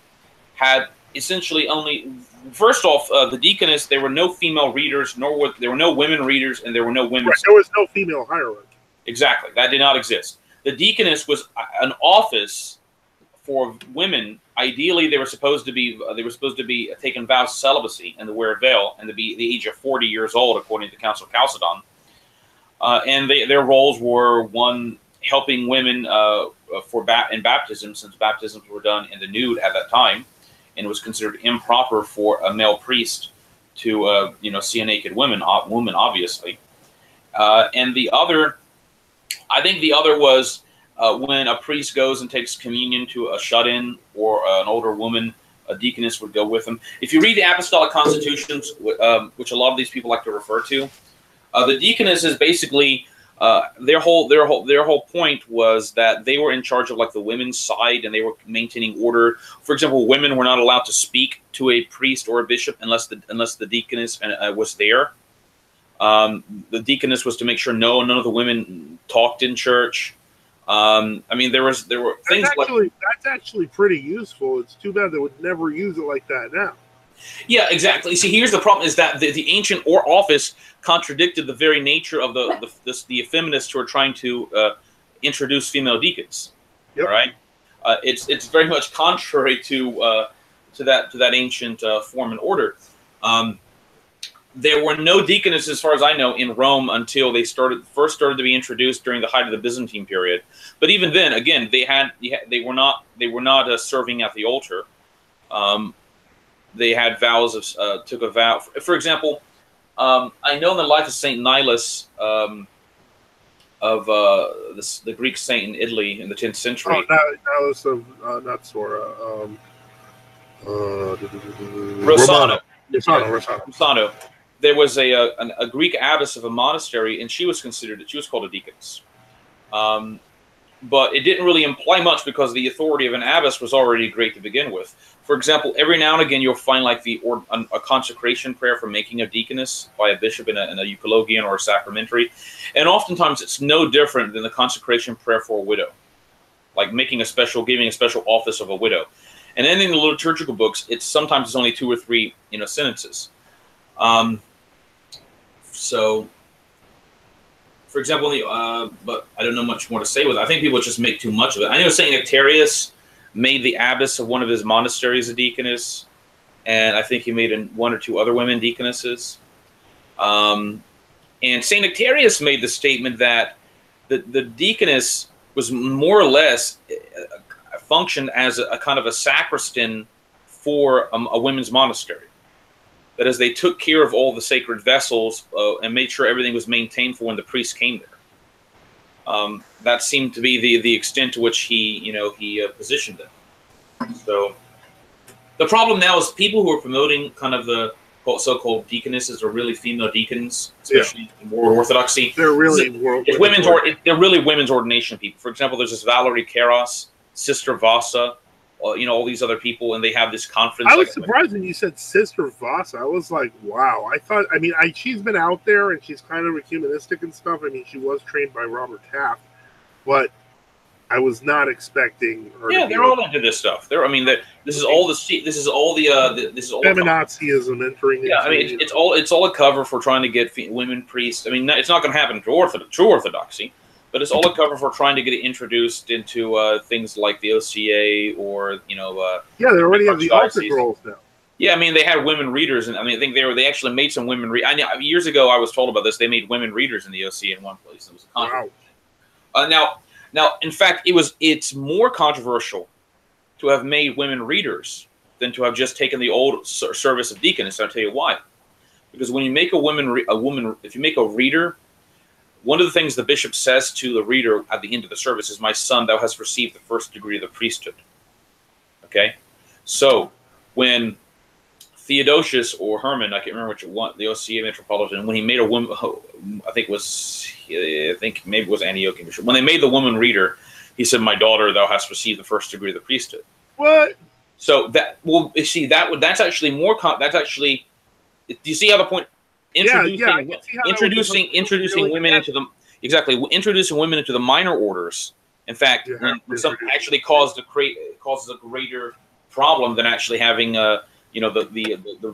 had essentially only. First off, the deaconess, there were no female readers, there were no women readers, and there were no women. Right, there was no female hierarchy. Exactly, that did not exist. The deaconess was an office for women. Ideally, they were supposed to be taking vows of celibacy and to wear a veil, and to be the age of 40 years old, according to the Council of Chalcedon. And their roles were one, helping women in baptism, since baptisms were done in the nude at that time. And it was considered improper for a male priest to, see a naked woman, obviously. And the other, I think the other was when a priest goes and takes communion to a shut-in or an older woman, a deaconess would go with them. If you read the Apostolic Constitutions, which a lot of these people like to refer to, the deaconess is basically their whole point was that they were in charge of the women's side, and they were maintaining order. For example, women were not allowed to speak to a priest or a bishop unless the deaconess was there. The deaconess was to make sure none of the women talked in church. I mean, there were things that's actually pretty useful. It's too bad they would never use it like that now. Yeah, exactly. See, here's the problem: is that the ancient or office contradicted the very nature of the feminists who are trying to introduce female deacons. All Yep. right, it's very much contrary to that ancient form and order. There were no deaconesses, as far as I know, in Rome until they first started to be introduced during the height of the Byzantine period. But even then, again, they were not serving at the altar. They had vows of took a vow. For example, I know in the life of Saint Nilus of the Greek saint in Italy in the 10th century. Oh, Nilus of not Sora. Rossano. Rossano. There was a Greek abbess of a monastery, and she was called a deaconess. But it didn't really imply much because the authority of an abbess was already great to begin with. For example, every now and again you'll find like a consecration prayer for making a deaconess by a bishop in a euchologian or a sacramentary, and oftentimes it's no different than the consecration prayer for a widow, like giving a special office of a widow. And then in the liturgical books, sometimes it's only 2 or 3 sentences. So, for example, but I don't know much more to say with it. I think people just make too much of it. I know Saint Nectarius made the abbess of one of his monasteries a deaconess, and I think he made 1 or 2 other women deaconesses. And Saint Nectarius made the statement that the deaconess was more or less functioned as a kind of a sacristan for a women's monastery. That is, they took care of all the sacred vessels and made sure everything was maintained for when the priest came there. That seemed to be the extent to which he positioned it. So the problem now is people who are promoting kind of the so-called deaconesses are really female deacons, especially in world orthodoxy. They're really they're really women's ordination people. For example, there's this Valerie Karos, Sister Vasa, all these other people, and they have this conference. I was surprised when you said Sister Vasa. I was like, wow. She's been out there and she's kind of ecumenistic and stuff. I mean, she was trained by Robert Taft, but I was not expecting her. Yeah, they're all into this stuff. This is all feminazism entering. Yeah, I mean, it's all a cover for trying to get women priests. I mean, it's not going to happen to true orthodoxy. But it's all a cover for trying to get it introduced into things like the OCA or they already have the altar girls now. Yeah, I mean they had women readers, and I mean I think they actually made some women read. Years ago I was told about this. They made women readers in the OCA in one place. It was a controversy. Now, in fact, it's more controversial to have made women readers than to have just taken the old service of deaconess. I'll tell you why. Because when you make if you make a reader. One of the things the bishop says to the reader at the end of the service is, "My son, thou hast received the first degree of the priesthood." Okay? So, when Theodosius or Herman, I can't remember which one, the OCA Metropolitan, when he made a woman, I think maybe it was Antiochian bishop, when they made the woman reader, he said, "My daughter, thou hast received the first degree of the priesthood." What? So, that's actually more, do you see how the point... Introducing women into the minor orders. In fact, actually causes a greater problem than actually having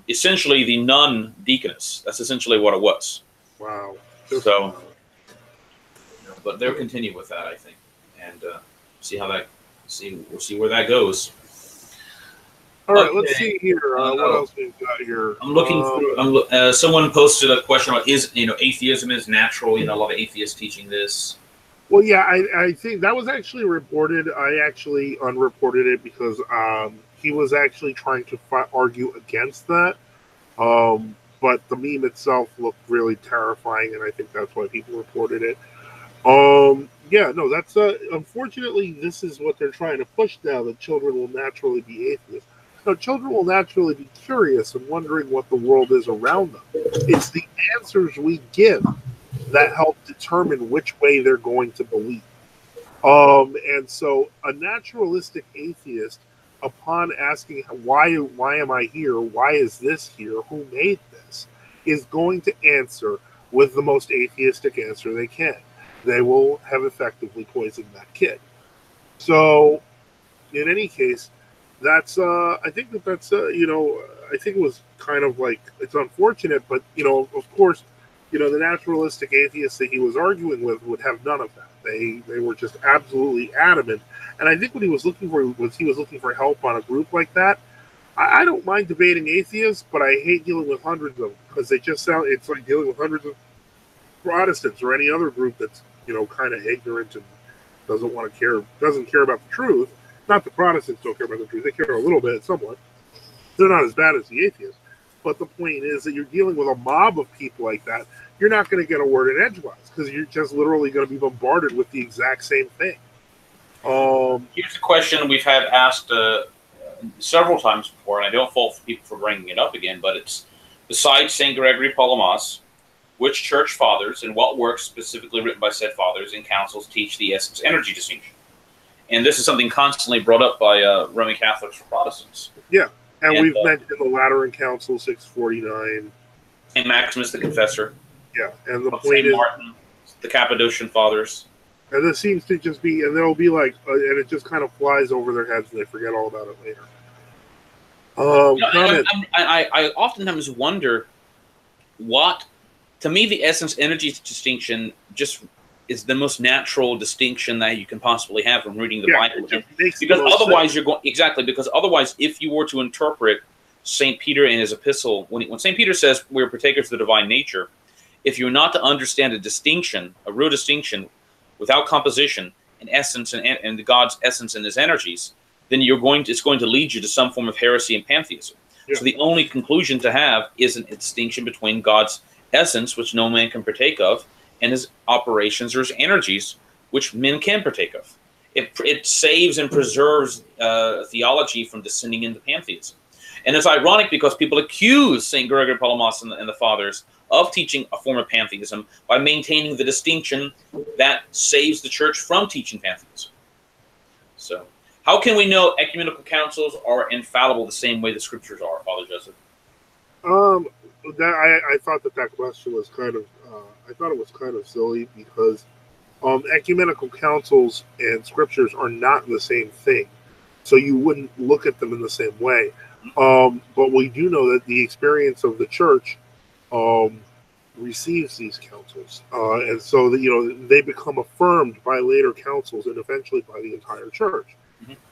essentially the nun deaconess. That's essentially what it was. Wow. So, but they'll continue with that, I think, and we'll see where that goes. All right, let's see here. What else we've got here? I'm looking through. Someone posted a question about atheism is natural. A lot of atheists teaching this. Well, yeah, I think that was actually reported. I actually unreported it because he was actually trying to argue against that. But the meme itself looked really terrifying, and I think that's why people reported it. That's unfortunately this is what they're trying to push now. That children will naturally be atheists. No, children will naturally be curious and wondering what the world is around them. It's the answers we give that help determine which way they're going to believe. And so a naturalistic atheist, upon asking, why am I here? Why is this here? Who made this? Is going to answer with the most atheistic answer they can. They will have effectively poisoned that kid. So, in any case, that's I think that's I think it was kind of like, it's unfortunate, but of course, the naturalistic atheists that he was arguing with would have none of that. They were just absolutely adamant, and I think what he was looking for was he was looking for help on a group like that. I don't mind debating atheists, but I hate dealing with hundreds of them, because they just sound, it's like dealing with hundreds of Protestants or any other group that's kind of ignorant and doesn't care about the truth. Not the Protestants don't care about the truth; they care a little bit, somewhat. They're not as bad as the atheists. But the point is that you're dealing with a mob of people like that. You're not going to get a word in edgewise, because you're just literally going to be bombarded with the exact same thing. Here's a question we've had asked several times before, and I don't fault people for bringing it up again, but it's, besides St. Gregory Palamas, which church fathers and what works specifically written by said fathers and councils teach the essence-energy distinction? And this is something constantly brought up by Roman Catholics or Protestants. Yeah, and we've mentioned the Lateran Council 649. And Maximus the Confessor. Yeah, and the point St. is, Martin, the Cappadocian Fathers. and this seems to just be, and they'll be like, and it just kind of flies over their heads and they forget all about it later. I oftentimes wonder what, to me, the essence-energy distinction just is the most natural distinction that you can possibly have from reading the Bible. Because otherwise you're going, exactly, because otherwise if you were to interpret St. Peter in his epistle, when St. Peter says we're partakers of the divine nature, if you're not to understand a distinction, a real distinction, without composition and essence and God's essence and his energies, then it's going to lead you to some form of heresy and pantheism. Yeah. So the only conclusion to have is a distinction between God's essence, which no man can partake of, and his operations or his energies, which men can partake of. It saves and preserves theology from descending into pantheism. And it's ironic because people accuse St. Gregory Palamas and the Fathers of teaching a form of pantheism by maintaining the distinction that saves the church from teaching pantheism. So, how can we know ecumenical councils are infallible the same way the scriptures are, Father Joseph? I thought that question was kind of, I thought it was kind of silly, because ecumenical councils and scriptures are not the same thing. So you wouldn't look at them in the same way. But we do know that the experience of the church receives these councils, and so that they become affirmed by later councils and eventually by the entire church.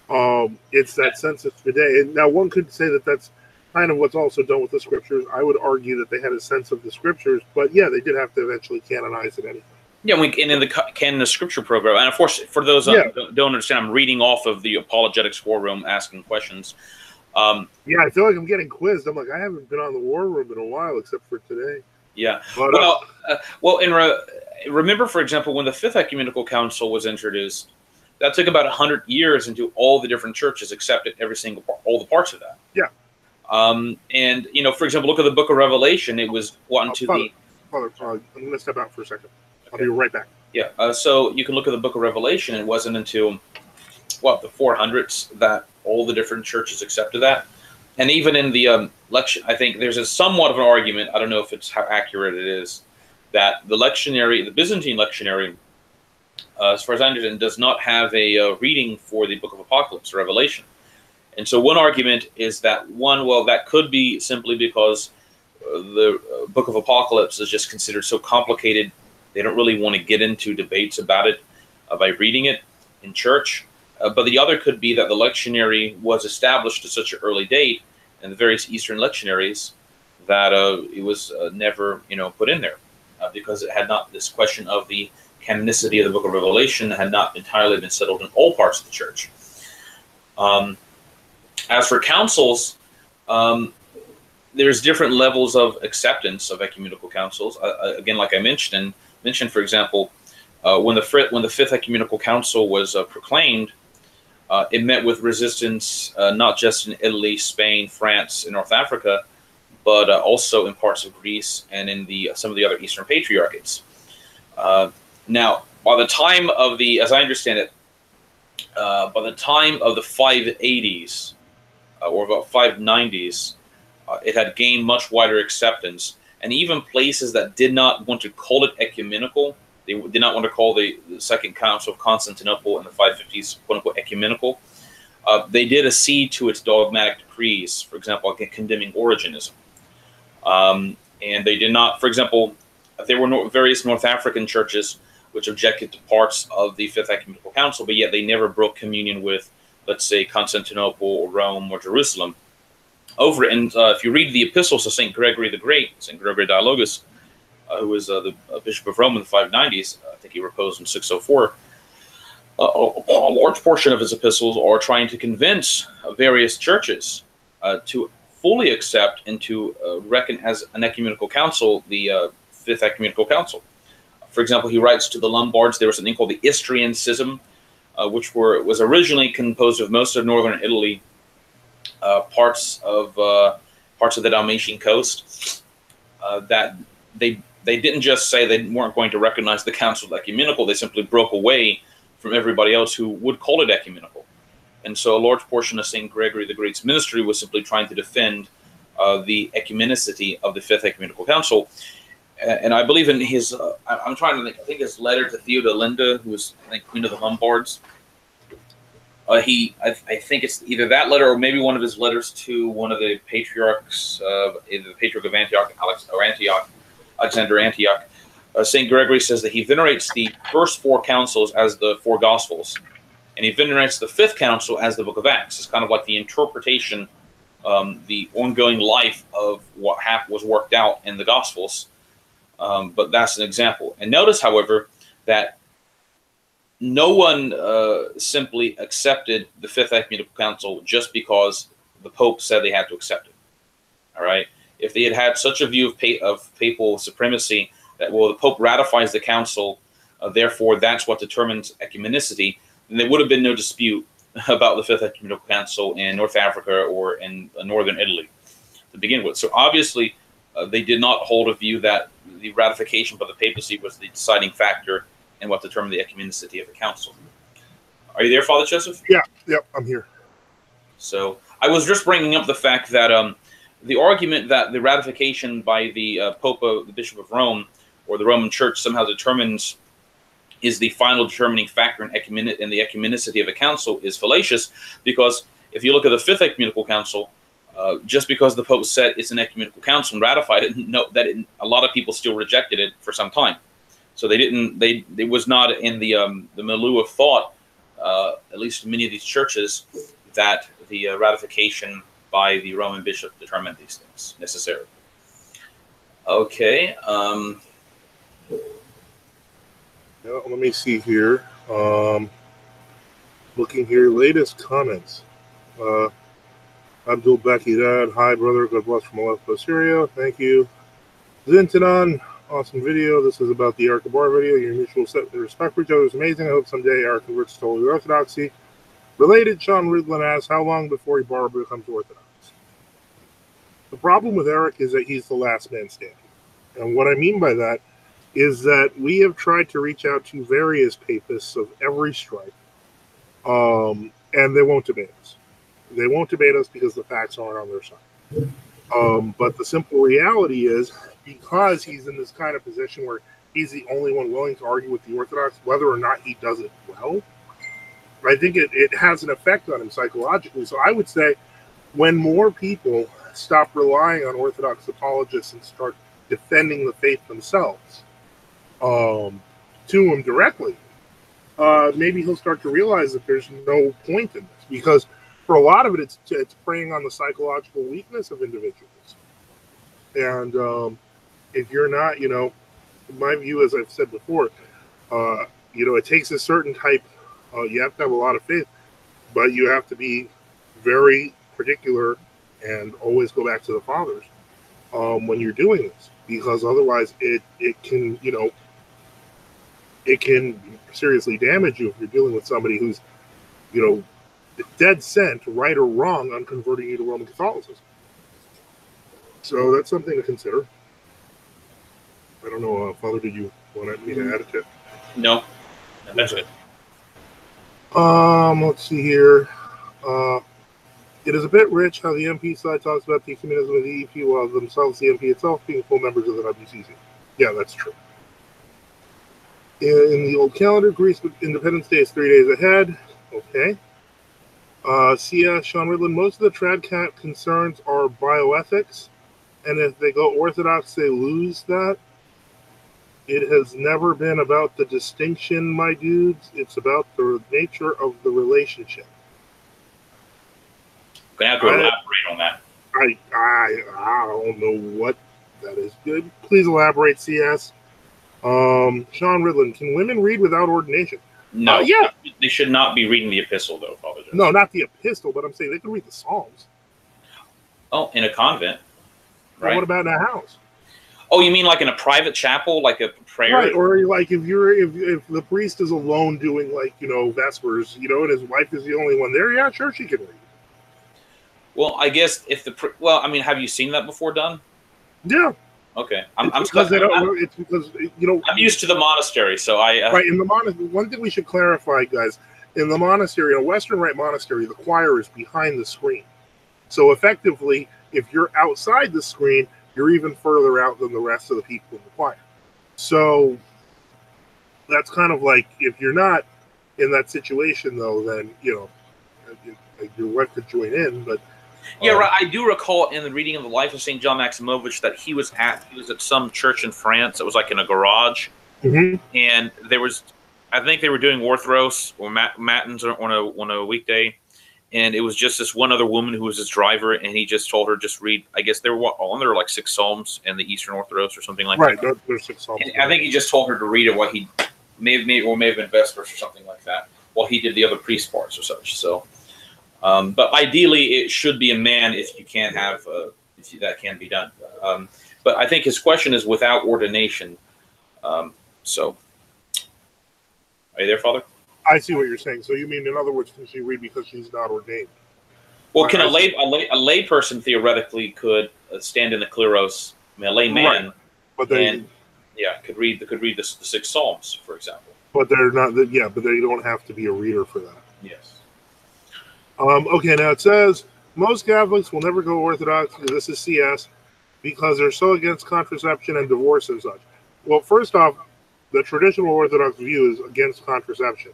Mm-hmm. It's that sense of today. And now one could say that that's kind of what's also done with the scriptures. I would argue that they had a sense of the scriptures, but yeah, they did have to eventually canonize it anyway. Yeah, and in the Canon of Scripture program, and of course, for those who don't understand, I'm reading off of the Apologetics War Room, asking questions. Yeah, I feel like I'm getting quizzed. I'm like, I haven't been on the War Room in a while, except for today. Yeah. But, remember, for example, when the Fifth Ecumenical Council was introduced, that took about 100 years until all the different churches accepted all the parts of that. Yeah. And for example, look at the Book of Revelation. It was Father, I'm going to step out for a second. I'll be right back. Yeah. So you can look at the Book of Revelation. It wasn't until the 400s that all the different churches accepted that. And even in the lecture, I think there's somewhat of an argument, I don't know if it's how accurate it is, that the Byzantine lectionary, as far as I understand, does not have a reading for the Book of Apocalypse or Revelation. And so one argument is that that could be simply because the Book of Apocalypse is just considered so complicated, they don't really want to get into debates about it by reading it in church. But the other could be that the lectionary was established at such an early date in the various Eastern lectionaries that it was never, put in there because it had not, this question of the canonicity of the Book of Revelation had not entirely been settled in all parts of the church. As for councils, there's different levels of acceptance of ecumenical councils. Again, like I mentioned, for example, when the Fifth Ecumenical Council was proclaimed, it met with resistance not just in Italy, Spain, France, and North Africa, but also in parts of Greece and in some of the other Eastern Patriarchates. Now, by the time of as I understand it, by the time of the 580s or about 590s, it had gained much wider acceptance, and even places that did not want to call it ecumenical. They did not want to call the Second Council of Constantinople in the 550s, quote-unquote, ecumenical. They did accede to its dogmatic decrees, for example, condemning Origenism. And they did not, for example, there were various North African churches which objected to parts of the Fifth Ecumenical Council, but yet they never broke communion with, let's say, Constantinople or Rome or Jerusalem over it. And if you read the epistles of St. Gregory the Great, St. Gregory Dialogus, who was the Bishop of Rome in the 590s, I think he reposed in 604, a large portion of his epistles are trying to convince various churches to fully accept and to reckon as an ecumenical council the Fifth Ecumenical Council. For example, he writes to the Lombards. There was something called the Istrian Schism, which was originally composed of most of northern Italy, parts of the Dalmatian coast. That they didn't just say they weren't going to recognize the Council of Ecumenical. They simply broke away from everybody else who would call it ecumenical. And so a large portion of St. Gregory the Great's ministry was simply trying to defend the ecumenicity of the Fifth Ecumenical Council. And I believe in his, I'm trying to think, I think his letter to Theodelinda, who was, I think, Queen of the Lombards. I think it's either that letter or maybe one of his letters to one of the patriarchs, either the Patriarch of Antioch, Alexander Antioch. St. Gregory says that he venerates the first four councils as the four Gospels, and he venerates the fifth council as the Book of Acts. It's kind of like the interpretation, the ongoing life of what was worked out in the Gospels. But that's an example. And notice, however, that no one simply accepted the Fifth Ecumenical Council just because the Pope said they had to accept it. All right? If they had had such a view of papal supremacy that, well, the Pope ratifies the Council, therefore that's what determines ecumenicity, then there would have been no dispute about the Fifth Ecumenical Council in North Africa or in northern Italy to begin with. So obviously, they did not hold a view that the ratification by the papacy was the deciding factor in what determined the ecumenicity of the council. Are you there, Father Joseph? Yeah, I'm here. So I was just bringing up the fact that the argument that the ratification by the Pope, the Bishop of Rome, or the Roman Church somehow determines is the final determining factor in the ecumenicity of a council is fallacious, because if you look at the Fifth Ecumenical Council, just because the Pope said it's an ecumenical council and ratified it, a lot of people still rejected it for some time. So it was not in the milieu of thought, at least in many of these churches, that the ratification by the Roman bishop determined these things necessarily. Okay. Let me see here. Looking here, latest comments. Abdul Bakirad, hi brother, God bless from Aleppo, Syria. Thank you. Zintanon, awesome video. This is about the Ark of Bar video. Your mutual respect for each other is amazing. I hope someday Ark converts to Holy Orthodoxy. Related, Sean Ridlin asks, how long before Ibarra becomes Orthodox? The problem with Eric is that he's the last man standing. And what I mean by that is that we have tried to reach out to various papists of every stripe, and they won't debate us. They won't debate us because the facts aren't on their side. But the simple reality is, because he's in this kind of position where he's the only one willing to argue with the Orthodox, whether or not he does it well, I think it has an effect on him psychologically. So I would say when more people stop relying on Orthodox apologists and start defending the faith themselves to him directly, maybe he'll start to realize that there's no point in this, because for a lot of it, it's preying on the psychological weakness of individuals. And if you're not, my view, as I've said before, it takes a certain type. You have to have a lot of faith, but you have to be very particular and always go back to the fathers when you're doing this, because otherwise it can, it can seriously damage you if you're dealing with somebody who's, dead set, right or wrong, on converting you to Roman Catholicism. So that's something to consider. I don't know, Father, did you want me to add it to? No, that's good. Let's see here. It is a bit rich how the MP side talks about the ecumenism of the EP while themselves, the MP itself, being full members of the WCC. Yeah, that's true. In the old calendar, Greece Independence Day is 3 days ahead. Okay. Yeah, Sean Ridlin, most of the TradCat concerns are bioethics, and if they go Orthodox, they lose that. It has never been about the distinction, my dudes. It's about the nature of the relationship. Gonna have to elaborate on that. I don't know what that is. Good. Please elaborate, CS. Sean Ridlin, can women read without ordination? No, yeah. They should not be reading the epistle, though, Father Joseph. No, not the epistle, but I'm saying they can read the Psalms. Oh, in a convent, right? Well, what about in a house? Oh, you mean like in a private chapel, like a prayer? Right, or like if the priest is alone doing Vespers, and his wife is the only one there, yeah, sure, she can read. Well, I guess if have you seen that before done? Yeah. Okay, it's because I'm used to the monastery, so I right in the monastery. One thing we should clarify, guys, in the monastery, in a Western Rite monastery, the choir is behind the screen. So effectively, if you're outside the screen, you're even further out than the rest of the people in the choir. So that's kind of like, if you're not in that situation, though, then your wife could join in, but. Yeah, right. I do recall in the reading of the life of St. John Maximovich that he was at some church in France. It was like in a garage, and I think they were doing Orthros or matins on a weekday, and it was just this one other woman who was his driver, and he just told her just read. I guess there were like 6 Psalms in the Eastern Orthodox or something like that. Right, there's 6 Psalms. And I think he just told her to read it while he may have been Vespers or something like that, while he did the other priest parts or such. So. But ideally, it should be a man if you can't have if that can be done. But I think his question is without ordination. So, are you there, Father? I see what you're saying. So you mean, in other words, can she read because she's not ordained? Well, can a lay person theoretically could stand in the kleros? I mean, a layman, right. But they could read the 6 Psalms, for example. But they're not. Yeah, but they don't have to be a reader for that. Yes. Okay, now it says most Catholics will never go Orthodox. This is CS because they're so against contraception and divorce and such. Well, first off, the traditional Orthodox view is against contraception,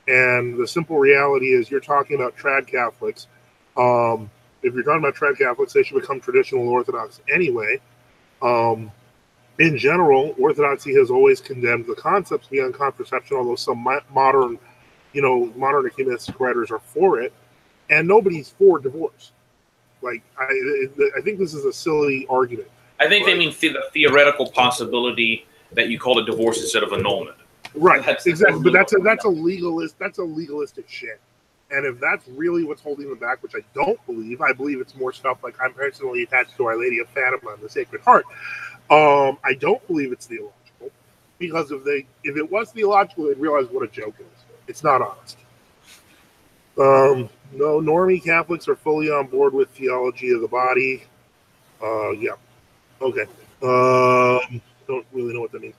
and the simple reality is you're talking about trad Catholics. If you're talking about trad Catholics, they should become traditional Orthodox anyway. In general, Orthodoxy has always condemned the concepts beyond contraception, although some modern ecumenistic writers are for it. And nobody's for divorce. Like, I think this is a silly argument. I think they mean the theoretical possibility that you call it divorce instead of annulment. Right, exactly. But that's a legalistic shit. And if that's really what's holding them back, which I don't believe, I believe it's more stuff like I'm personally attached to Our Lady of Fatima and the Sacred Heart. I don't believe it's theological, because if it was theological, they'd realize what a joke it is. It's not honest. No, normie Catholics are fully on board with theology of the body. Yeah. Okay. Don't really know what that means.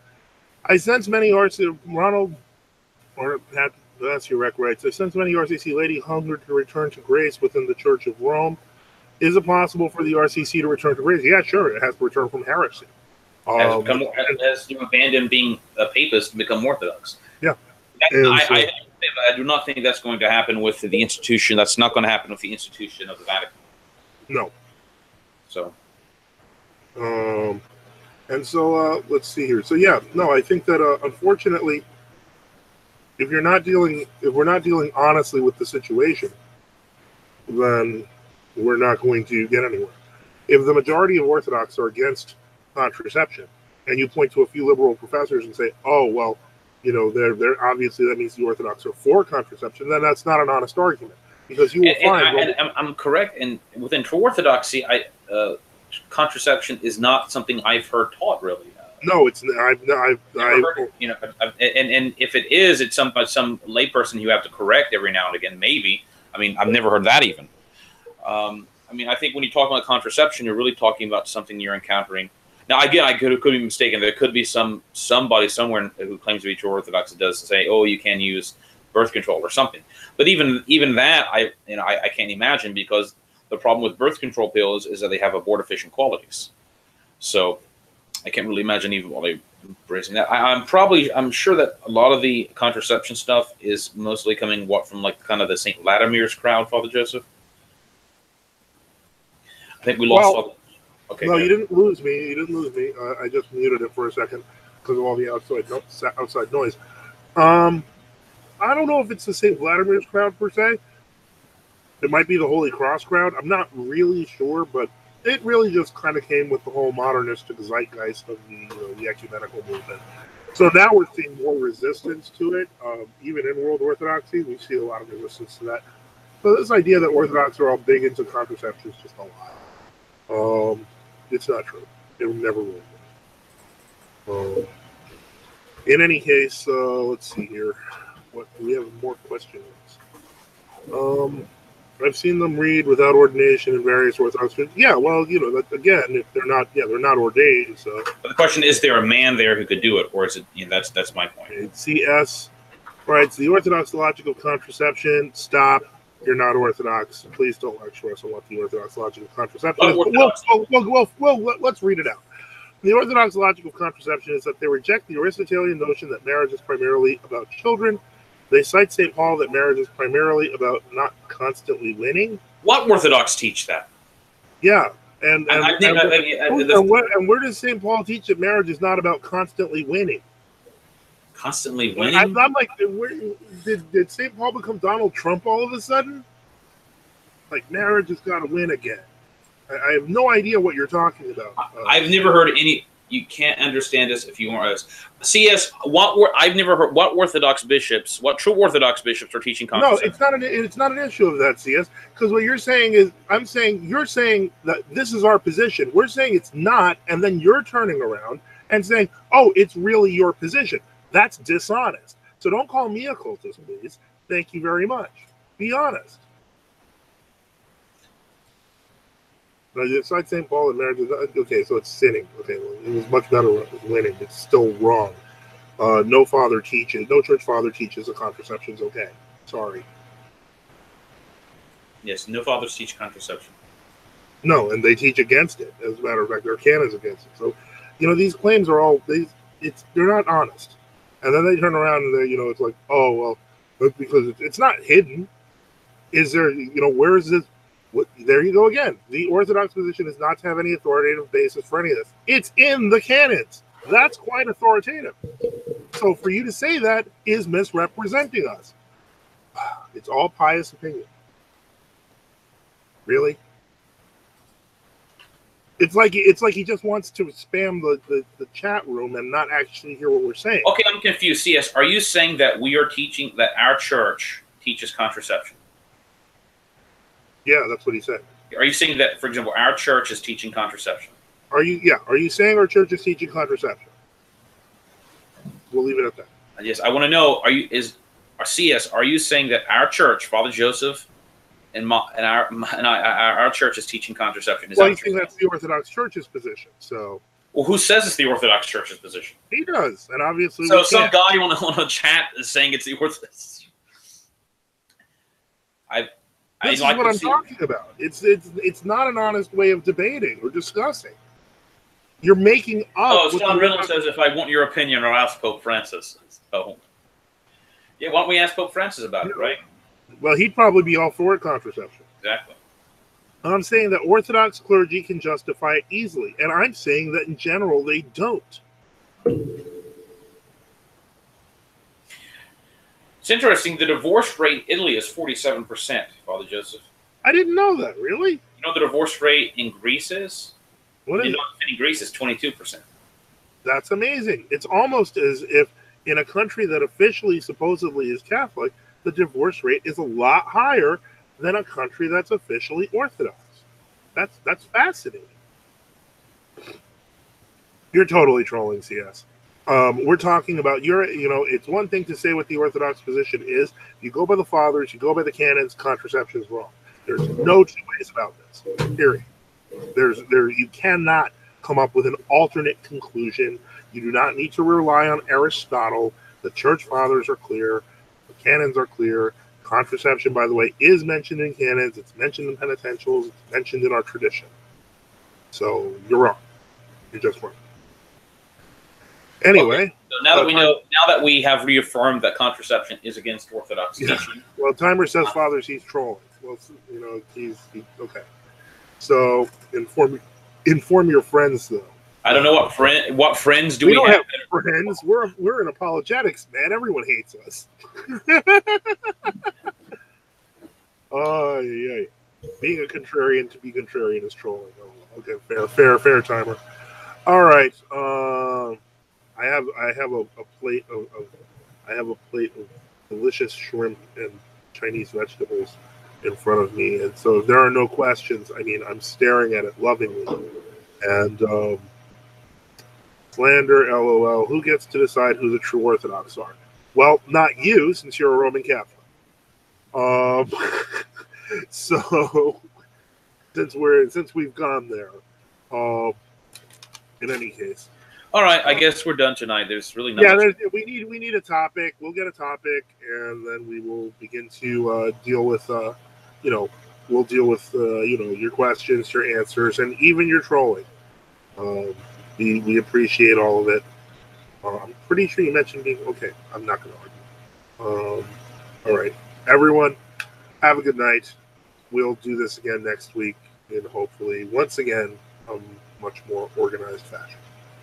I sense many Ronald, or Pat, that's your rec rights. I sense many RCC lady hunger to return to grace within the Church of Rome. Is it possible for the RCC to return to grace? Yeah, sure. It has to return from heresy. Has to abandon being a papist and become Orthodox. Yeah. I do not think that's going to happen with the institution. That's not going to happen with the institution of the Vatican. No. So. And so let's see here. So yeah, no, I think that unfortunately, if we're not dealing honestly with the situation, then we're not going to get anywhere. If the majority of Orthodox are against contraception, and you point to a few liberal professors and say, "Oh, well, they're obviously that means the Orthodox are for contraception," then that's not an honest argument, because you will find. I'm correct, and within Orthodoxy, contraception is not something I've heard taught really. No, it's I've heard it, and if it is, it's some layperson you have to correct every now and again. Maybe. I mean, I've never heard that even. I think when you talk about contraception, you're really talking about something you're encountering. Now, again, I could be mistaken. There could be somebody somewhere who claims to be true Orthodox that does say, "Oh, you can use birth control or something." But even that, I can't imagine, because the problem with birth control pills is that they have abortifacient qualities. So I can't really imagine even embracing that. I'm sure that a lot of the contraception stuff is mostly coming from like kind of the St. Latimer's crowd, Father Joseph. I think we lost. Well, okay. No, you didn't lose me. You didn't lose me. I just muted it for a second because of all the outside noise. I don't know if it's the St. Vladimir's crowd per se. It might be the Holy Cross crowd. I'm not really sure, but it really just kind of came with the whole modernistic zeitgeist of the ecumenical movement. So now we're seeing more resistance to it. Even in World Orthodoxy, we see a lot of resistance to that. So this idea that Orthodox are all big into contraception is just a lie. It's not true. It never will be. In any case, let's see here. What we have more questions. I've seen them read without ordination in various Orthodox. Yeah, well, again, if they're not ordained. So, but the question is, there a man there who could do it, or is it? That's my point. CS, right? It's the Orthodox logic of contraception. Stop. You're not Orthodox. Please don't lecture us on what the Orthodox logic of contraception is. Let's read it out. The Orthodox logic of contraception is that they reject the Aristotelian notion that marriage is primarily about children. They cite St. Paul that marriage is primarily about not constantly winning. What Orthodox teach that? Yeah. And where does St. Paul teach that marriage is not about constantly winning? Constantly winning? I'm like, did St. Paul become Donald Trump all of a sudden? Like, marriage has got to win again. I have no idea what you're talking about. I've never heard any. You can't understand this if you weren't us. CS, I've never heard what true Orthodox bishops are teaching contraception. No, it's not an issue of that, CS. Because what you're saying is, you're saying that this is our position. We're saying it's not, and then you're turning around and saying, oh, it's really your position. That's dishonest. So don't call me a cultist, please. Thank you very much. Be honest. Besides St. Paul and marriage, okay, so it's sinning. Okay, well, it was much better winning. It's still wrong. No church father teaches that contraception is okay. Sorry. Yes, no fathers teach contraception. No, and they teach against it. As a matter of fact, there are canons against it. So, these claims are all they're not honest. And then they turn around and it's like, oh well, that's because it's not hidden. Is there? Where is this? There you go again. The Orthodox position is not to have any authoritative basis for any of this. It's in the canons. That's quite authoritative. So for you to say that is misrepresenting us. It's all pious opinion. Really? It's like he just wants to spam the chat room and not actually hear what we're saying. Okay, I'm confused. CS, are you saying that we are teaching that our church teaches contraception? Yeah, that's what he said. Are you saying that, for example, our church is teaching contraception? Are you saying our church is teaching contraception? We'll leave it at that. Yes, I want to know, are you saying that our church, Father Joseph, and our church is teaching contraception? Well, I think that's the Orthodox Church's position. So, well, who says it's the Orthodox Church's position? He does, and obviously, so some guy on a chat is saying it's the Orthodox. This is what I'm talking about. It's not an honest way of debating or discussing. You're making up. Oh, John Riddle says, if I want your opinion, I'll ask Pope Francis. Oh. Yeah, why don't we ask Pope Francis about it, right? Well, he'd probably be all for contraception. Exactly. I'm saying that Orthodox clergy can justify it easily, and I'm saying that in general they don't. It's interesting. The divorce rate in Italy is 47%, Father Joseph. I didn't know that. Really? You know the divorce rate in Greece is? What is it? In Greece is 22%. That's amazing. It's almost as if in a country that officially, supposedly is Catholic, the divorce rate is a lot higher than a country that's officially Orthodox. That's fascinating. You're totally trolling, CS. We're talking about it's one thing to say what the Orthodox position is. You go by the fathers, you go by the canons, contraception is wrong. There's no two ways about this. Period. You cannot come up with an alternate conclusion. You do not need to rely on Aristotle. The church fathers are clear. The canons are clear. Contraception, by the way, is mentioned in canons. It's mentioned in penitentials. It's mentioned in our tradition. So you're wrong. You're just wrong. Anyway, okay. So now that we know, now that we have reaffirmed that contraception is against Orthodox teaching. Well, Timer says father he's trolling. Well, you know, he's okay. So inform your friends though. I don't know what friends do we don't have friends. We're in apologetics, man. Everyone hates us. Oh, yeah. Being a contrarian to be contrarian is trolling. Oh, okay, fair timer. All right. I have a plate of delicious shrimp and Chinese vegetables in front of me, and so if there are no questions, I mean, I'm staring at it lovingly. And slander, LOL. Who gets to decide who the true Orthodox are? Well, not you, since you're a Roman Catholic. So since we've gone there, in any case. All right, I guess we're done tonight. There's really no. Yeah, we need a topic. We'll get a topic, and then we will begin to deal with, we'll deal with, your questions, your answers, and even your trolling. We appreciate all of it. I'm pretty sure you mentioned being okay. I'm not going to argue. All right, everyone, have a good night. We'll do this again next week, and hopefully, once again, a much more organized fashion.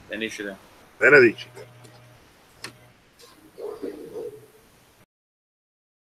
Benedicite. Benedicite.